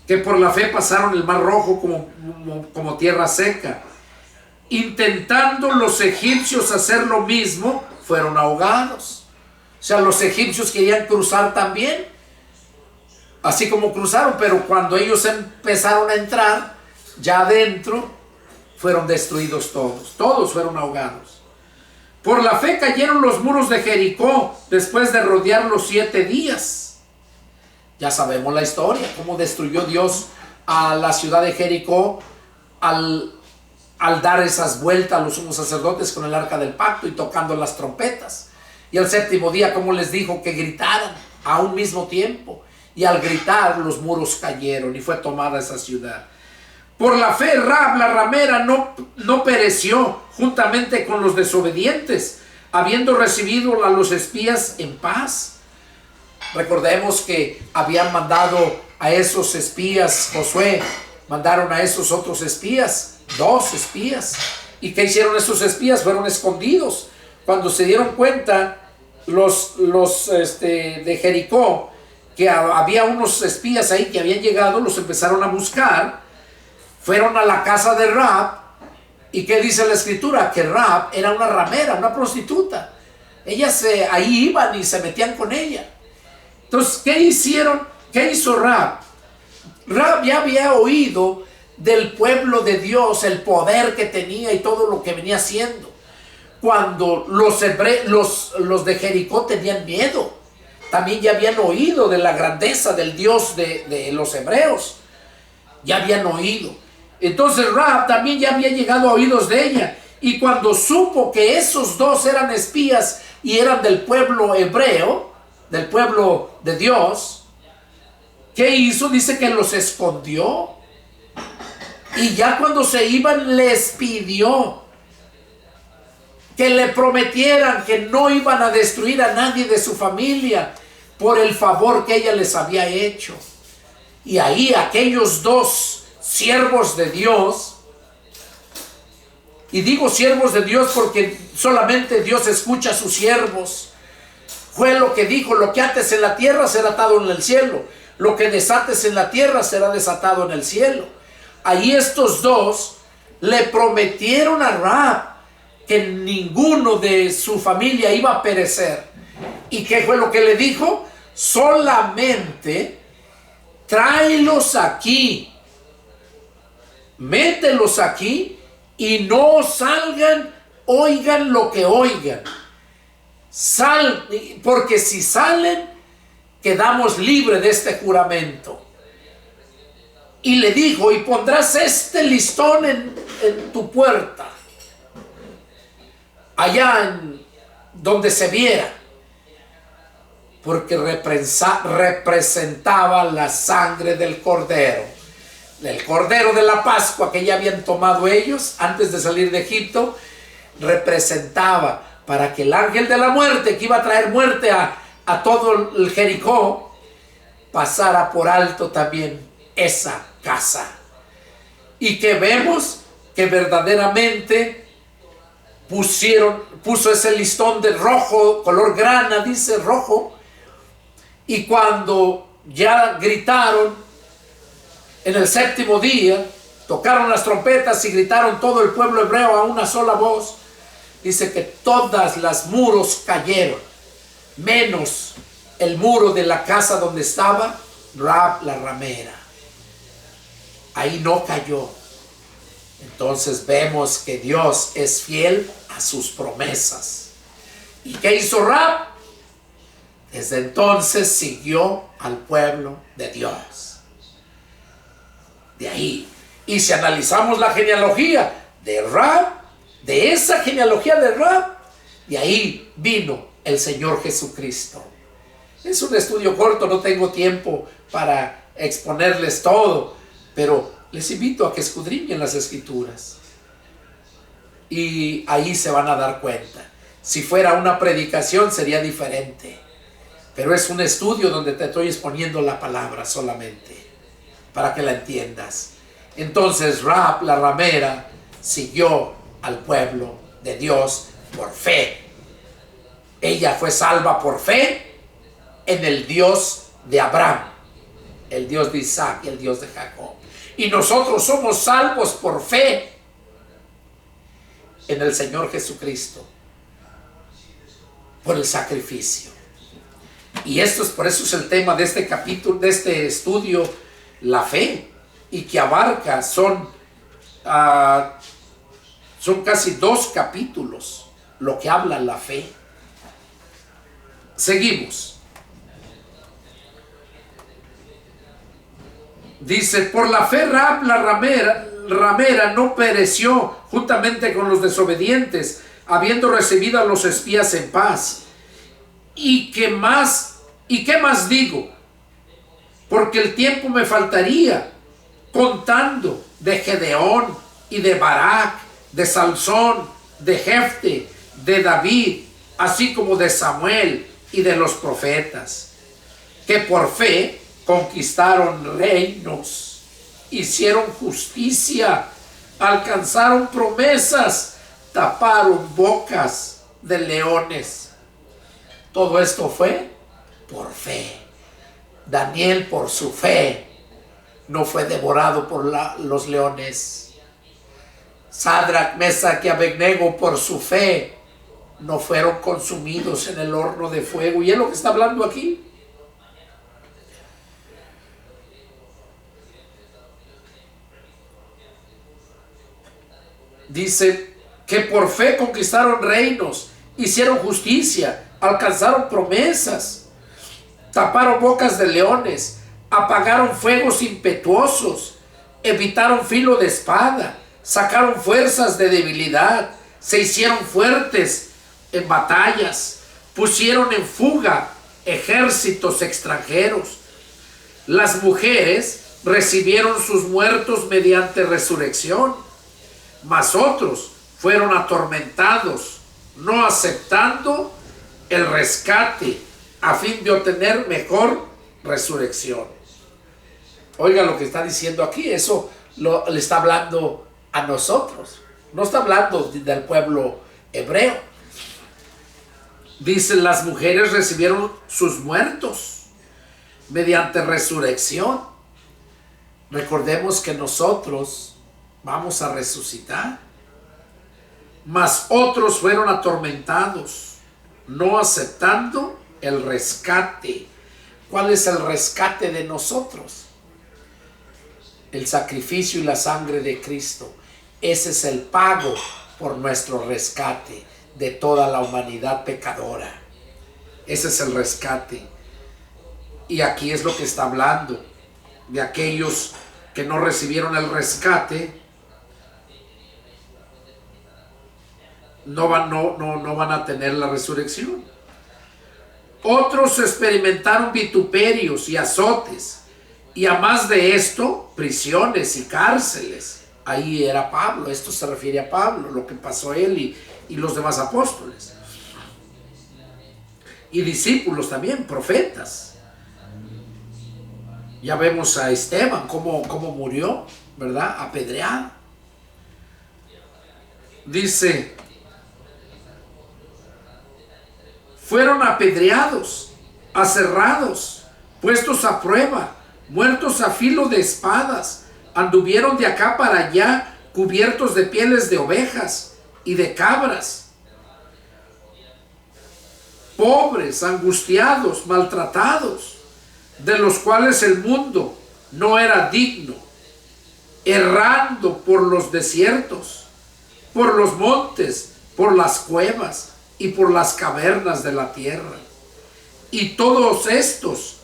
que por la fe pasaron el mar rojo como tierra seca. Intentando los egipcios hacer lo mismo, fueron ahogados. O sea, los egipcios querían cruzar también, así como cruzaron, pero cuando ellos empezaron a entrar, ya adentro, fueron destruidos todos. Todos fueron ahogados. Por la fe cayeron los muros de Jericó después de rodearlos 7 días. Ya sabemos la historia, cómo destruyó Dios a la ciudad de Jericó al dar esas vueltas a los sumos sacerdotes con el arca del pacto y tocando las trompetas. Y el 7º día, como les dijo, que gritaran a un mismo tiempo. Y al gritar, los muros cayeron y fue tomada esa ciudad. Por la fe, Rahab, la ramera, no pereció juntamente con los desobedientes, habiendo recibido a los espías en paz. Recordemos que habían mandado a esos espías, Josué, mandaron a esos otros espías, 2 espías. ¿Y qué hicieron esos espías? Fueron escondidos. Cuando se dieron cuenta los de Jericó, que había unos espías ahí que habían llegado, los empezaron a buscar, fueron a la casa de Rahab. ¿Y qué dice la escritura? Que Rahab era una ramera, una prostituta. Ellas ahí iban y se metían con ella. Entonces, ¿qué hicieron? ¿Qué hizo Rahab? Rahab ya había oído del pueblo de Dios, el poder que tenía y todo lo que venía haciendo. Cuando los de Jericó tenían miedo, también ya habían oído de la grandeza del Dios de los hebreos. Ya habían oído. Entonces Rahab también ya había llegado a oídos de ella. Y cuando supo que esos 2 eran espías y eran del pueblo hebreo, del pueblo de Dios, ¿qué hizo? Dice que los escondió. Y ya cuando se iban, les pidió que le prometieran que no iban a destruir a nadie de su familia por el favor que ella les había hecho. Y ahí aquellos 2 siervos de Dios, y digo siervos de Dios porque solamente Dios escucha a sus siervos, fue lo que dijo: lo que ates en la tierra será atado en el cielo, lo que desates en la tierra será desatado en el cielo. Ahí estos 2 le prometieron a Rahab que ninguno de su familia iba a perecer. ¿Y qué fue lo que le dijo? Solamente tráelos aquí, mételos aquí y no salgan, oigan lo que oigan. Porque si salen, quedamos libres de este juramento. Y le dijo: y pondrás este listón en tu puerta, allá donde se viera, porque representaba la sangre del cordero el cordero de la Pascua que ya habían tomado ellos antes de salir de Egipto, representaba para que el ángel de la muerte, que iba a traer muerte a todo el Jericó, pasara por alto también esa casa. Y que vemos que verdaderamente puso ese listón de rojo, color grana, dice rojo. Y cuando ya gritaron en el séptimo día, tocaron las trompetas y gritaron todo el pueblo hebreo a una sola voz, dice que todas las muros cayeron, menos el muro de la casa donde estaba Rahab la ramera. Ahí no cayó. Entonces vemos que Dios es fiel a sus promesas. ¿Y qué hizo Rahab? Desde entonces siguió al pueblo de Dios. De ahí. Y si analizamos la genealogía de Rahab, de esa genealogía de Rahab, de ahí vino el Señor Jesucristo. Es un estudio corto, no tengo tiempo para exponerles todo, pero les invito a que escudriñen las Escrituras. Y ahí se van a dar cuenta. Si fuera una predicación sería diferente, pero es un estudio donde te estoy exponiendo la palabra solamente, para que la entiendas. Entonces Rahab la ramera siguió al pueblo de Dios por fe. Ella fue salva por fe en el Dios de Abraham, el Dios de Isaac y el Dios de Jacob. Y nosotros somos salvos por fe en el Señor Jesucristo, por el sacrificio. Y por eso es el tema de este capítulo, de este estudio, la fe, y que abarca, son casi 2 capítulos lo que habla la fe. Seguimos. Dice, por la fe Rahab la ramera no pereció juntamente con los desobedientes, habiendo recibido a los espías en paz. ¿Y qué más digo? Porque el tiempo me faltaría contando de Gedeón y de Barak, de Sansón, de Jefte, de David, así como de Samuel y de los profetas, que por fe conquistaron reinos, hicieron justicia, alcanzaron promesas, taparon bocas de leones. Todo esto fue por fe. Daniel, por su fe, no fue devorado por los leones. Sadrach, Mesach y Abednego, por su fe, no fueron consumidos en el horno de fuego. Y es lo que está hablando aquí. Dice que por fe conquistaron reinos, hicieron justicia, alcanzaron promesas, taparon bocas de leones, apagaron fuegos impetuosos, evitaron filo de espada, sacaron fuerzas de debilidad, se hicieron fuertes en batallas, pusieron en fuga ejércitos extranjeros. Las mujeres recibieron sus muertos mediante resurrección, mas otros fueron atormentados, no aceptando el rescate a fin de obtener mejor resurrección. Oiga lo que está diciendo aquí, eso le está hablando a nosotros, no está hablando del pueblo hebreo. Dice, las mujeres recibieron sus muertos mediante resurrección. Recordemos que nosotros vamos a resucitar, mas otros fueron atormentados, no aceptando el rescate. ¿Cuál es el rescate de nosotros? El sacrificio y la sangre de Cristo. Ese es el pago por nuestro rescate de toda la humanidad pecadora. Ese es el rescate. Y aquí es lo que está hablando de aquellos que no recibieron el rescate. No van a tener la resurrección. Otros experimentaron vituperios y azotes Y a más de esto, prisiones y cárceles. Ahí era Pablo, esto se refiere a Pablo, lo que pasó a él y los demás apóstoles. Y discípulos también, profetas. Ya vemos a Esteban, cómo murió, ¿verdad? Apedreado. Dice, fueron apedreados, aserrados, puestos a prueba, muertos a filo de espadas, anduvieron de acá para allá, cubiertos de pieles de ovejas y de cabras, pobres, angustiados, maltratados, de los cuales el mundo no era digno, errando por los desiertos, por los montes, por las cuevas y por las cavernas de la tierra. Y todos estos,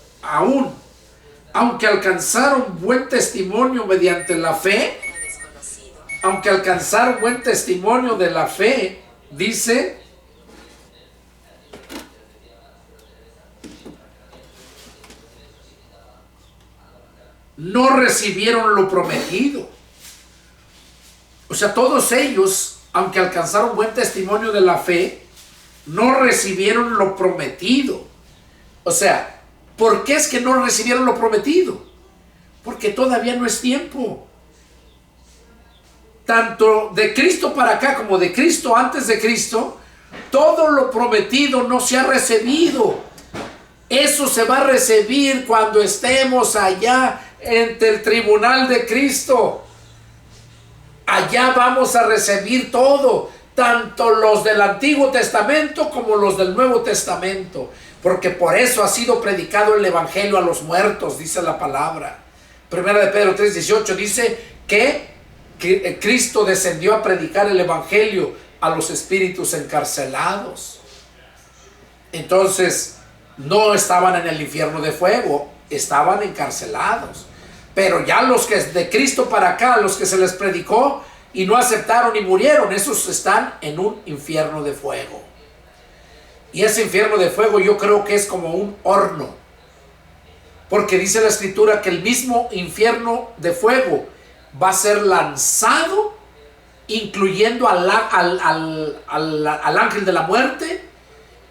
aunque alcanzaron buen testimonio mediante la fe, aunque alcanzaron buen testimonio de la fe, dice, no recibieron lo prometido. O sea, todos ellos, aunque alcanzaron buen testimonio de la fe, no recibieron lo prometido. O sea, ¿por qué es que no recibieron lo prometido? Porque todavía no es tiempo. Tanto de Cristo para acá como de Cristo antes de Cristo, todo lo prometido no se ha recibido. Eso se va a recibir cuando estemos allá ante el tribunal de Cristo. Allá vamos a recibir todo, tanto los del Antiguo Testamento como los del Nuevo Testamento, porque por eso ha sido predicado el Evangelio a los muertos, dice la palabra. Primera de Pedro 3:18 dice que Cristo descendió a predicar el Evangelio a los espíritus encarcelados. Entonces, no estaban en el infierno de fuego, estaban encarcelados. Pero ya los que de Cristo para acá, los que se les predicó y no aceptaron y murieron, esos están en un infierno de fuego. Y ese infierno de fuego yo creo que es como un horno. Porque dice la Escritura que el mismo infierno de fuego va a ser lanzado, incluyendo al ángel de la muerte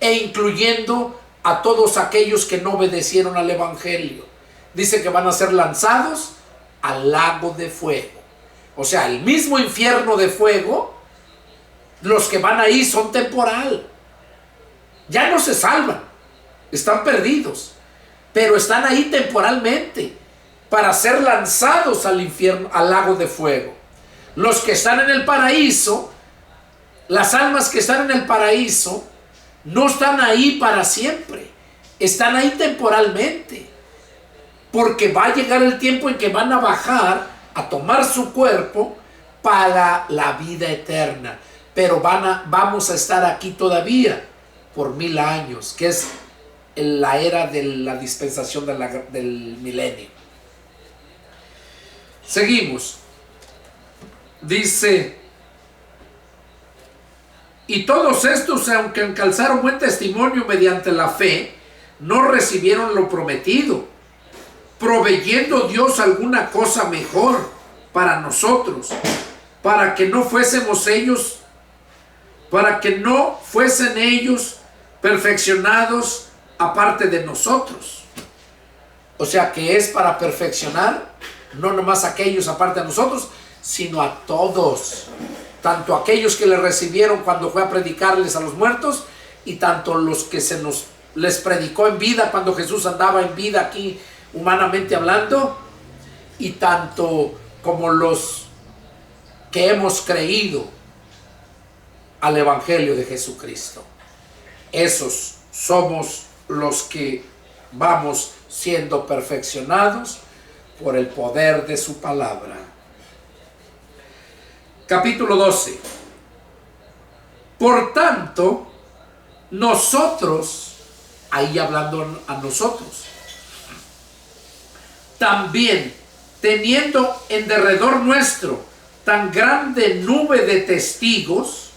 e incluyendo a todos aquellos que no obedecieron al Evangelio. Dice que van a ser lanzados al lago de fuego. O sea, el mismo infierno de fuego, los que van ahí son temporal. Ya no se salvan, están perdidos, pero están ahí temporalmente para ser lanzados al infierno, al lago de fuego. Los que están en el paraíso, las almas que están en el paraíso, no están ahí para siempre, están ahí temporalmente. Porque va a llegar el tiempo en que van a bajar a tomar su cuerpo para la vida eterna. Pero vamos a estar aquí todavía por 1000 años, que es la era de la dispensación del milenio. Seguimos. Dice, y todos estos, aunque alcanzaron buen testimonio mediante la fe, no recibieron lo prometido, proveyendo Dios alguna cosa mejor para nosotros, para que no fuesen ellos perfeccionados aparte de nosotros. O sea que es para perfeccionar no nomás aquellos aparte de nosotros, sino a todos, tanto aquellos que le recibieron cuando fue a predicarles a los muertos, y tanto los que les predicó en vida cuando Jesús andaba en vida aquí humanamente hablando, y tanto como los que hemos creído al Evangelio de Jesucristo. Esos somos los que vamos siendo perfeccionados por el poder de su palabra. Capítulo 12. Por tanto, nosotros, ahí hablando a nosotros, también teniendo en derredor nuestro tan grande nube de testigos,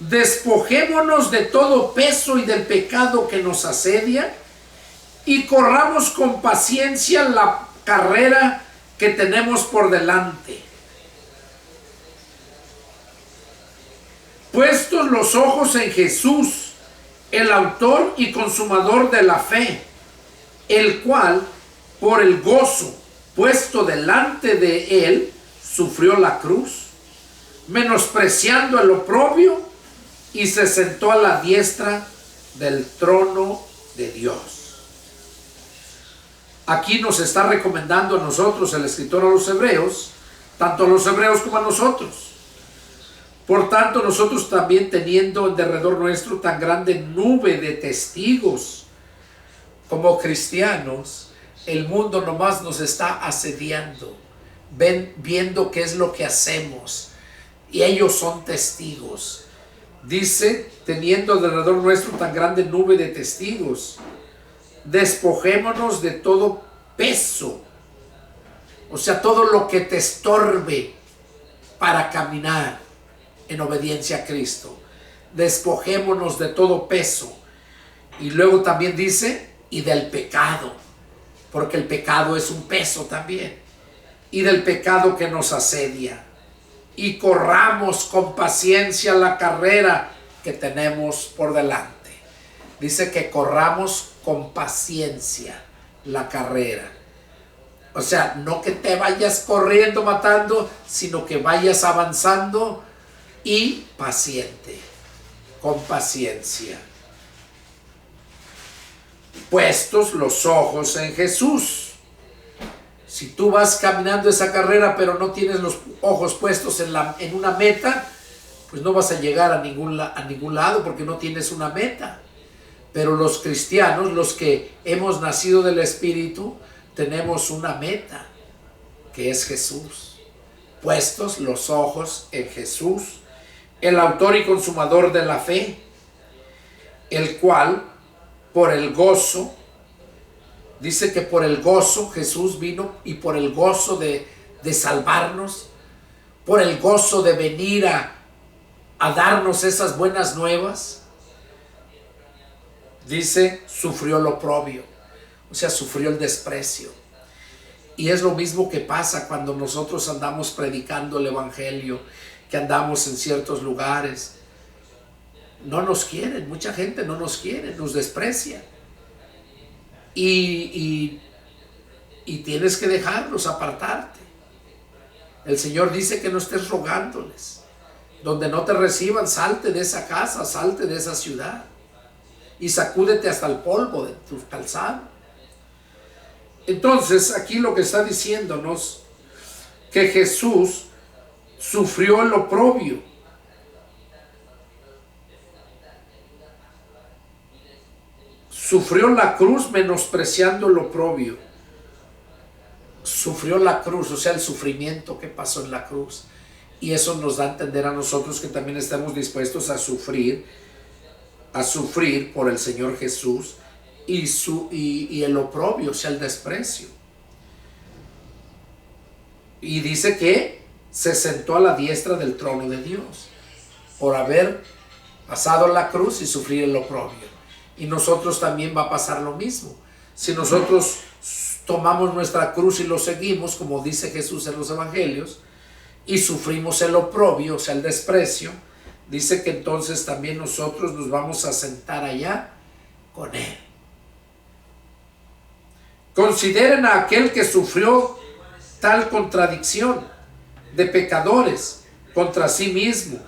despojémonos de todo peso y del pecado que nos asedia, y corramos con paciencia carrera que tenemos por delante. Puestos los ojos en Jesús, el autor y consumador de la fe, el cual, por el gozo puesto delante de él, sufrió la cruz, menospreciando el oprobio, y se sentó a la diestra del trono de Dios. Aquí nos está recomendando a nosotros el escritor a los hebreos, tanto a los hebreos como a nosotros. Por tanto, nosotros también, teniendo en derredor nuestro tan grande nube de testigos, como cristianos, el mundo nomás nos está asediando, viendo qué es lo que hacemos, y ellos son testigos. Dice, teniendo alrededor nuestro tan grande nube de testigos, despojémonos de todo peso, o sea, todo lo que te estorbe para caminar en obediencia a Cristo. Despojémonos de todo peso. Y luego también dice, y del pecado, porque el pecado es un peso también, y del pecado que nos asedia, y corramos con paciencia la carrera que tenemos por delante. Dice que corramos con paciencia la carrera. O sea, no que te vayas corriendo matando, sino que vayas avanzando y paciente, con paciencia. Puestos los ojos en Jesús. Si tú vas caminando esa carrera pero no tienes los ojos puestos en una meta, pues no vas a llegar a ningún lado, porque no tienes una meta. Pero los cristianos, los que hemos nacido del Espíritu, tenemos una meta, que es Jesús. Puestos los ojos en Jesús, el autor y consumador de la fe, el cual, por el gozo, dice que por el gozo Jesús vino, y por el gozo de salvarnos, por el gozo de venir a darnos esas buenas nuevas, dice, sufrió el oprobio, o sea, sufrió el desprecio. Y es lo mismo que pasa cuando nosotros andamos predicando el evangelio, que andamos en ciertos lugares. No nos quieren, mucha gente no nos quiere, nos desprecia. Y tienes que dejarlos, apartarte. El Señor dice que no estés rogándoles. Donde no te reciban, salte de esa casa, salte de esa ciudad, y sacúdete hasta el polvo de tu calzado. Entonces, aquí lo que está diciéndonos, que Jesús sufrió el oprobio. Sufrió la cruz menospreciando el oprobio. Sufrió la cruz, o sea, el sufrimiento que pasó en la cruz. Y eso nos da a entender a nosotros que también estamos dispuestos a sufrir por el Señor Jesús, y el oprobio, o sea, el desprecio. Y dice que se sentó a la diestra del trono de Dios, por haber pasado la cruz y sufrir el oprobio. Y nosotros también va a pasar lo mismo. Si nosotros tomamos nuestra cruz y lo seguimos, como dice Jesús en los evangelios, y sufrimos el oprobio, o sea, el desprecio, dice que entonces también nosotros nos vamos a sentar allá con Él. Consideren a aquel que sufrió tal contradicción de pecadores contra sí mismo,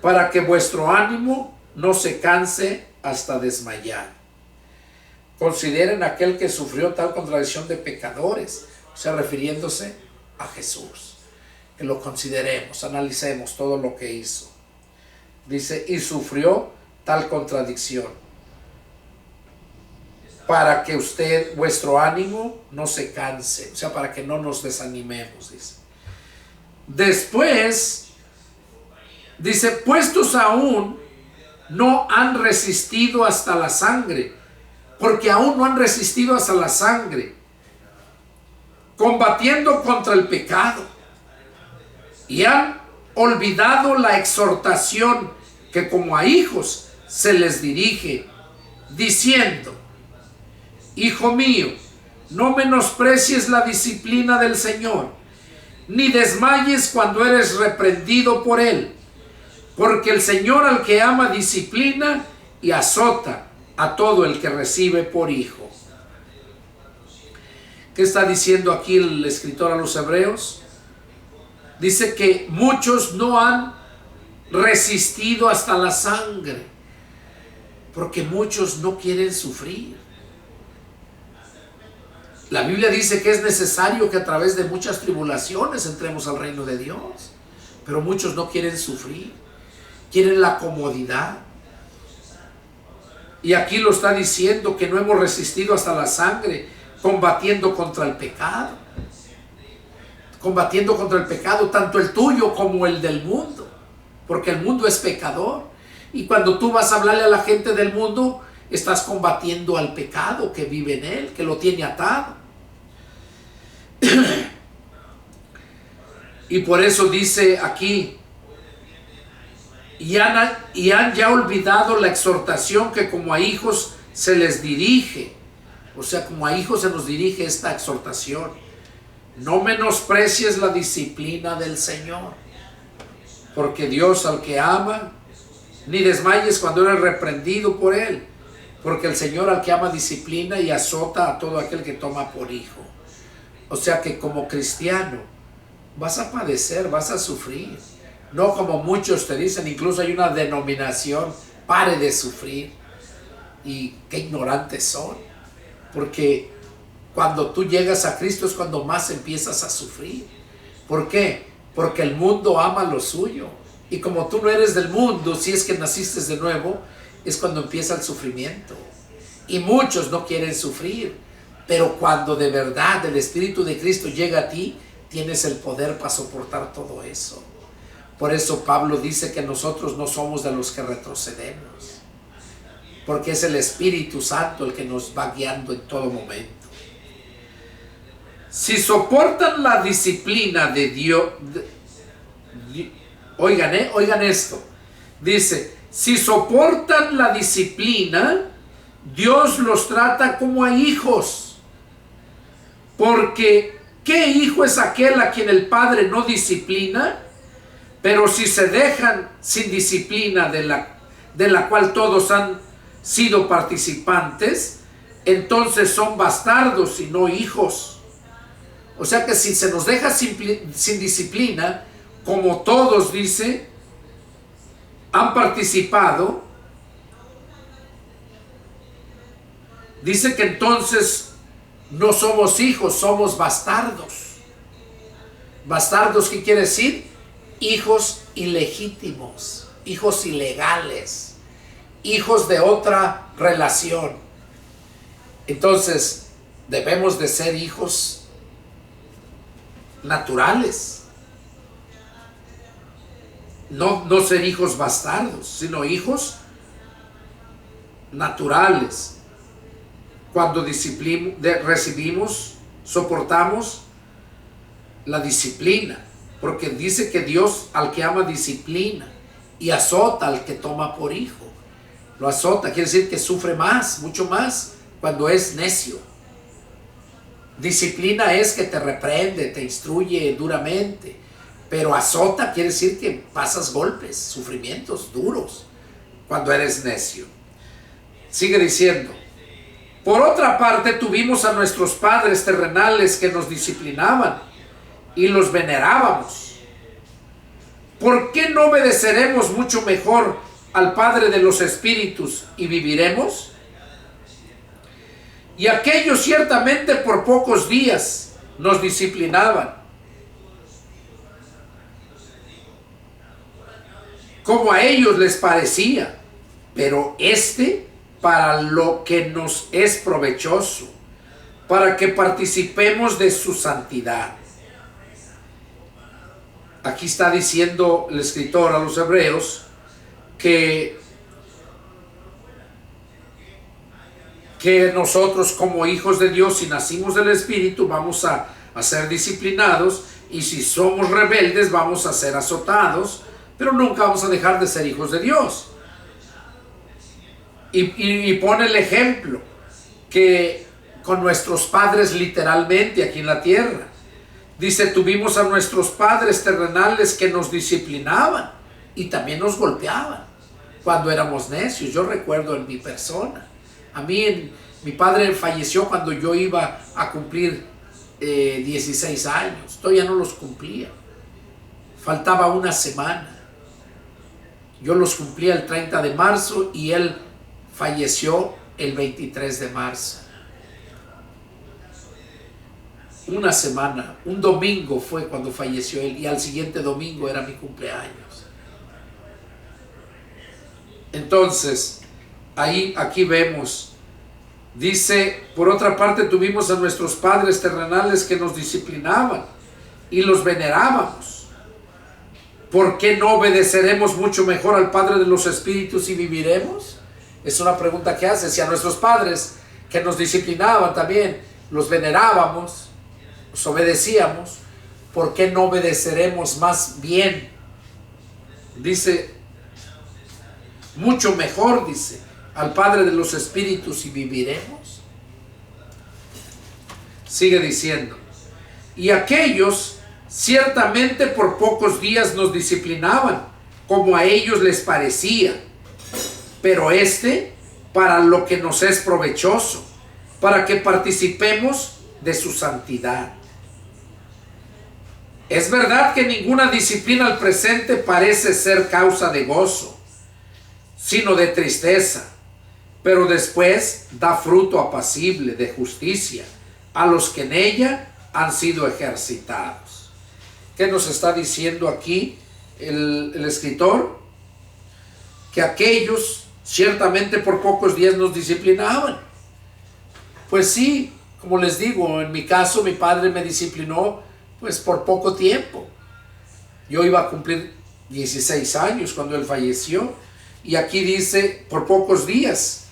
para que vuestro ánimo no se canse hasta desmayar. Consideren a aquel que sufrió tal contradicción de pecadores, o sea, refiriéndose a Jesús. Que lo consideremos, analicemos todo lo que hizo. Dice, y sufrió tal contradicción, para que vuestro ánimo no se canse, o sea, para que no nos desanimemos, dice. Después, dice, puestos aún no han resistido hasta la sangre, porque aún no han resistido hasta la sangre, combatiendo contra el pecado, y han olvidado la exhortación que como a hijos se les dirige, diciendo, Hijo mío, no menosprecies la disciplina del Señor, ni desmayes cuando eres reprendido por Él, porque el Señor al que ama disciplina y azota a todo el que recibe por hijo. ¿Qué está diciendo aquí el escritor a los Hebreos? Dice que muchos no han resistido hasta la sangre, porque muchos no quieren sufrir. La Biblia dice que es necesario que a través de muchas tribulaciones entremos al reino de Dios, pero muchos no quieren sufrir, quieren la comodidad. Y aquí lo está diciendo, que no hemos resistido hasta la sangre, combatiendo contra el pecado. Combatiendo contra el pecado, tanto el tuyo como el del mundo, porque el mundo es pecador. Y cuando tú vas a hablarle a la gente del mundo, estás combatiendo al pecado que vive en él, que lo tiene atado. Y por eso dice aquí, y han ya olvidado la exhortación que como a hijos se les dirige. O sea, como a hijos se nos dirige esta exhortación. No menosprecies la disciplina del Señor, porque Dios al que ama, ni desmayes cuando eres reprendido por Él, porque el Señor al que ama disciplina y azota a todo aquel que toma por hijo. O sea que como cristiano vas a padecer, vas a sufrir. No como muchos te dicen, incluso hay una denominación, pare de sufrir. Y qué ignorantes son, porque cuando tú llegas a Cristo es cuando más empiezas a sufrir. ¿Por qué? Porque el mundo ama lo suyo. Y como tú no eres del mundo, si es que naciste de nuevo, es cuando empieza el sufrimiento. Y muchos no quieren sufrir. Pero cuando de verdad el Espíritu de Cristo llega a ti, tienes el poder para soportar todo eso. Por eso Pablo dice que nosotros no somos de los que retrocedemos, porque es el Espíritu Santo el que nos va guiando en todo momento. Si soportan la disciplina de Dios, oigan esto, dice, si soportan la disciplina, Dios los trata como a hijos, porque ¿qué hijo es aquel a quien el padre no disciplina? Pero si se dejan sin disciplina de la cual todos han sido participantes, entonces son bastardos y no hijos. O sea que si se nos deja sin disciplina, como todos, dice, han participado, dice que entonces no somos hijos, somos bastardos. ¿Bastardos qué quiere decir? Hijos ilegítimos, hijos ilegales, hijos de otra relación. Entonces, debemos de ser hijos naturales. No ser hijos bastardos, sino hijos naturales. Cuando recibimos, soportamos la disciplina, porque dice que Dios al que ama disciplina y azota al que toma por hijo. Lo azota, quiere decir que sufre más, mucho más, cuando es necio. Disciplina es que te reprende, te instruye duramente, pero azota quiere decir que pasas golpes, sufrimientos duros cuando eres necio. Sigue diciendo, por otra parte tuvimos a nuestros padres terrenales que nos disciplinaban y los venerábamos. ¿Por qué no obedeceremos mucho mejor al Padre de los Espíritus y viviremos? Y aquellos ciertamente por pocos días nos disciplinaban, como a ellos les parecía, pero para lo que nos es provechoso, para que participemos de su santidad. Aquí está diciendo el escritor a los Hebreos que nosotros como hijos de Dios, si nacimos del Espíritu, vamos a ser disciplinados, y si somos rebeldes vamos a ser azotados, pero nunca vamos a dejar de ser hijos de Dios. Y pone el ejemplo que con nuestros padres literalmente aquí en la tierra. Dice, tuvimos a nuestros padres terrenales que nos disciplinaban y también nos golpeaban cuando éramos necios. Yo recuerdo en mi persona. A mí, mi padre falleció cuando yo iba a cumplir 16 años. Todavía no los cumplía. Faltaba una semana. Yo los cumplía el 30 de marzo y él falleció el 23 de marzo. Una semana, un domingo fue cuando falleció él y al siguiente domingo era mi cumpleaños. Entonces, aquí vemos, dice, por otra parte tuvimos a nuestros padres terrenales que nos disciplinaban y los venerábamos. ¿Por qué no obedeceremos mucho mejor al Padre de los Espíritus y viviremos? Es una pregunta que hace. Si a nuestros padres que nos disciplinaban también los venerábamos, los obedecíamos, ¿por qué no obedeceremos más bien? Dice, mucho mejor, dice, al Padre de los Espíritus y viviremos. Sigue diciendo, y aquellos ciertamente por pocos días nos disciplinaban, como a ellos les parecía, pero para lo que nos es provechoso, para que participemos de su santidad. Es verdad que ninguna disciplina al presente parece ser causa de gozo, sino de tristeza, pero después da fruto apacible de justicia a los que en ella han sido ejercitados. ¿Qué nos está diciendo aquí el escritor? Que aquellos ciertamente por pocos días nos disciplinaban. Pues sí, como les digo, en mi caso mi padre me disciplinó pues por poco tiempo. Yo iba a cumplir 16 años cuando él falleció, y aquí dice por pocos días,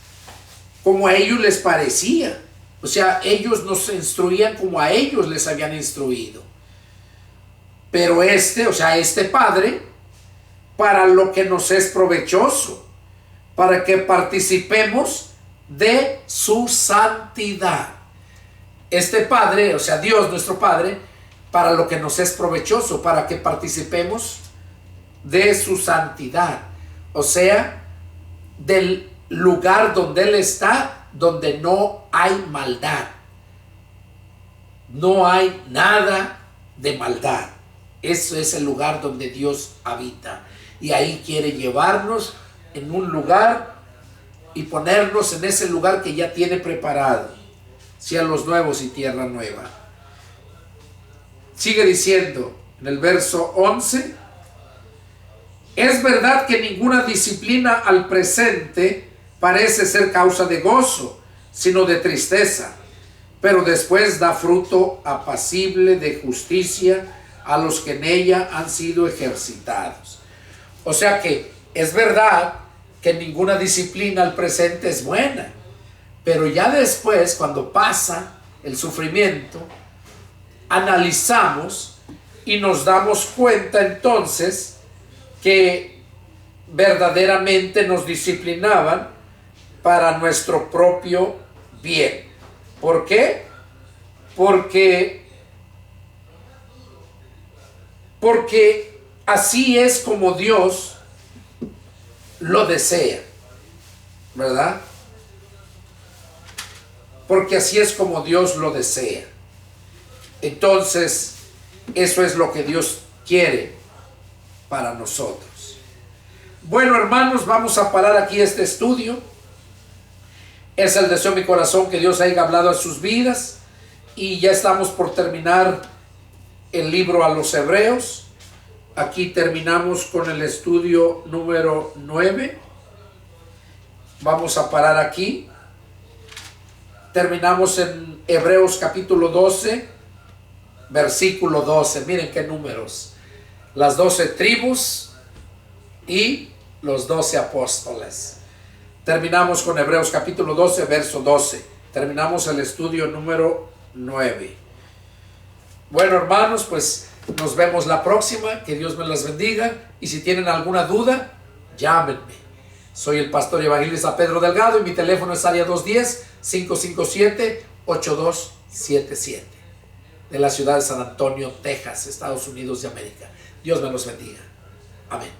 como a ellos les parecía. O sea, ellos nos instruían como a ellos les habían instruido. Pero este padre, para lo que nos es provechoso, para que participemos de su santidad. Este Padre, o sea, Dios nuestro Padre, para lo que nos es provechoso, para que participemos de su santidad. O sea, del lugar donde Él está, donde no hay maldad. No hay nada de maldad. Ese es el lugar donde Dios habita. Y ahí quiere llevarnos en un lugar y ponernos en ese lugar que ya tiene preparado. Cielos nuevos y tierra nueva. Sigue diciendo en el verso 11. Es verdad que ninguna disciplina al presente parece ser causa de gozo, sino de tristeza, pero después da fruto apacible de justicia a los que en ella han sido ejercitados. O sea que es verdad que ninguna disciplina al presente es buena, pero ya después, cuando pasa el sufrimiento, analizamos y nos damos cuenta entonces que verdaderamente nos disciplinaban para nuestro propio bien. ¿Por qué? Porque así es como Dios lo desea, ¿verdad? Porque así es como Dios lo desea. Entonces, eso es lo que Dios quiere para nosotros. Bueno, hermanos, vamos a parar aquí este estudio. Es el deseo de mi corazón que Dios haya hablado a sus vidas. Y ya estamos por terminar el libro a los Hebreos. Aquí terminamos con el estudio número 9. Vamos a parar aquí. Terminamos en Hebreos capítulo 12, versículo 12. Miren qué números. Las 12 tribus y los 12 apóstoles. Terminamos con Hebreos capítulo 12, verso 12. Terminamos el estudio número 9. Bueno, hermanos, pues nos vemos la próxima. Que Dios me las bendiga. Y si tienen alguna duda, llámenme. Soy el pastor evangelista Pedro Delgado y mi teléfono es área 210-557-8250. 8277 de la ciudad de San Antonio, Texas, Estados Unidos de América. Dios me los bendiga. Amén.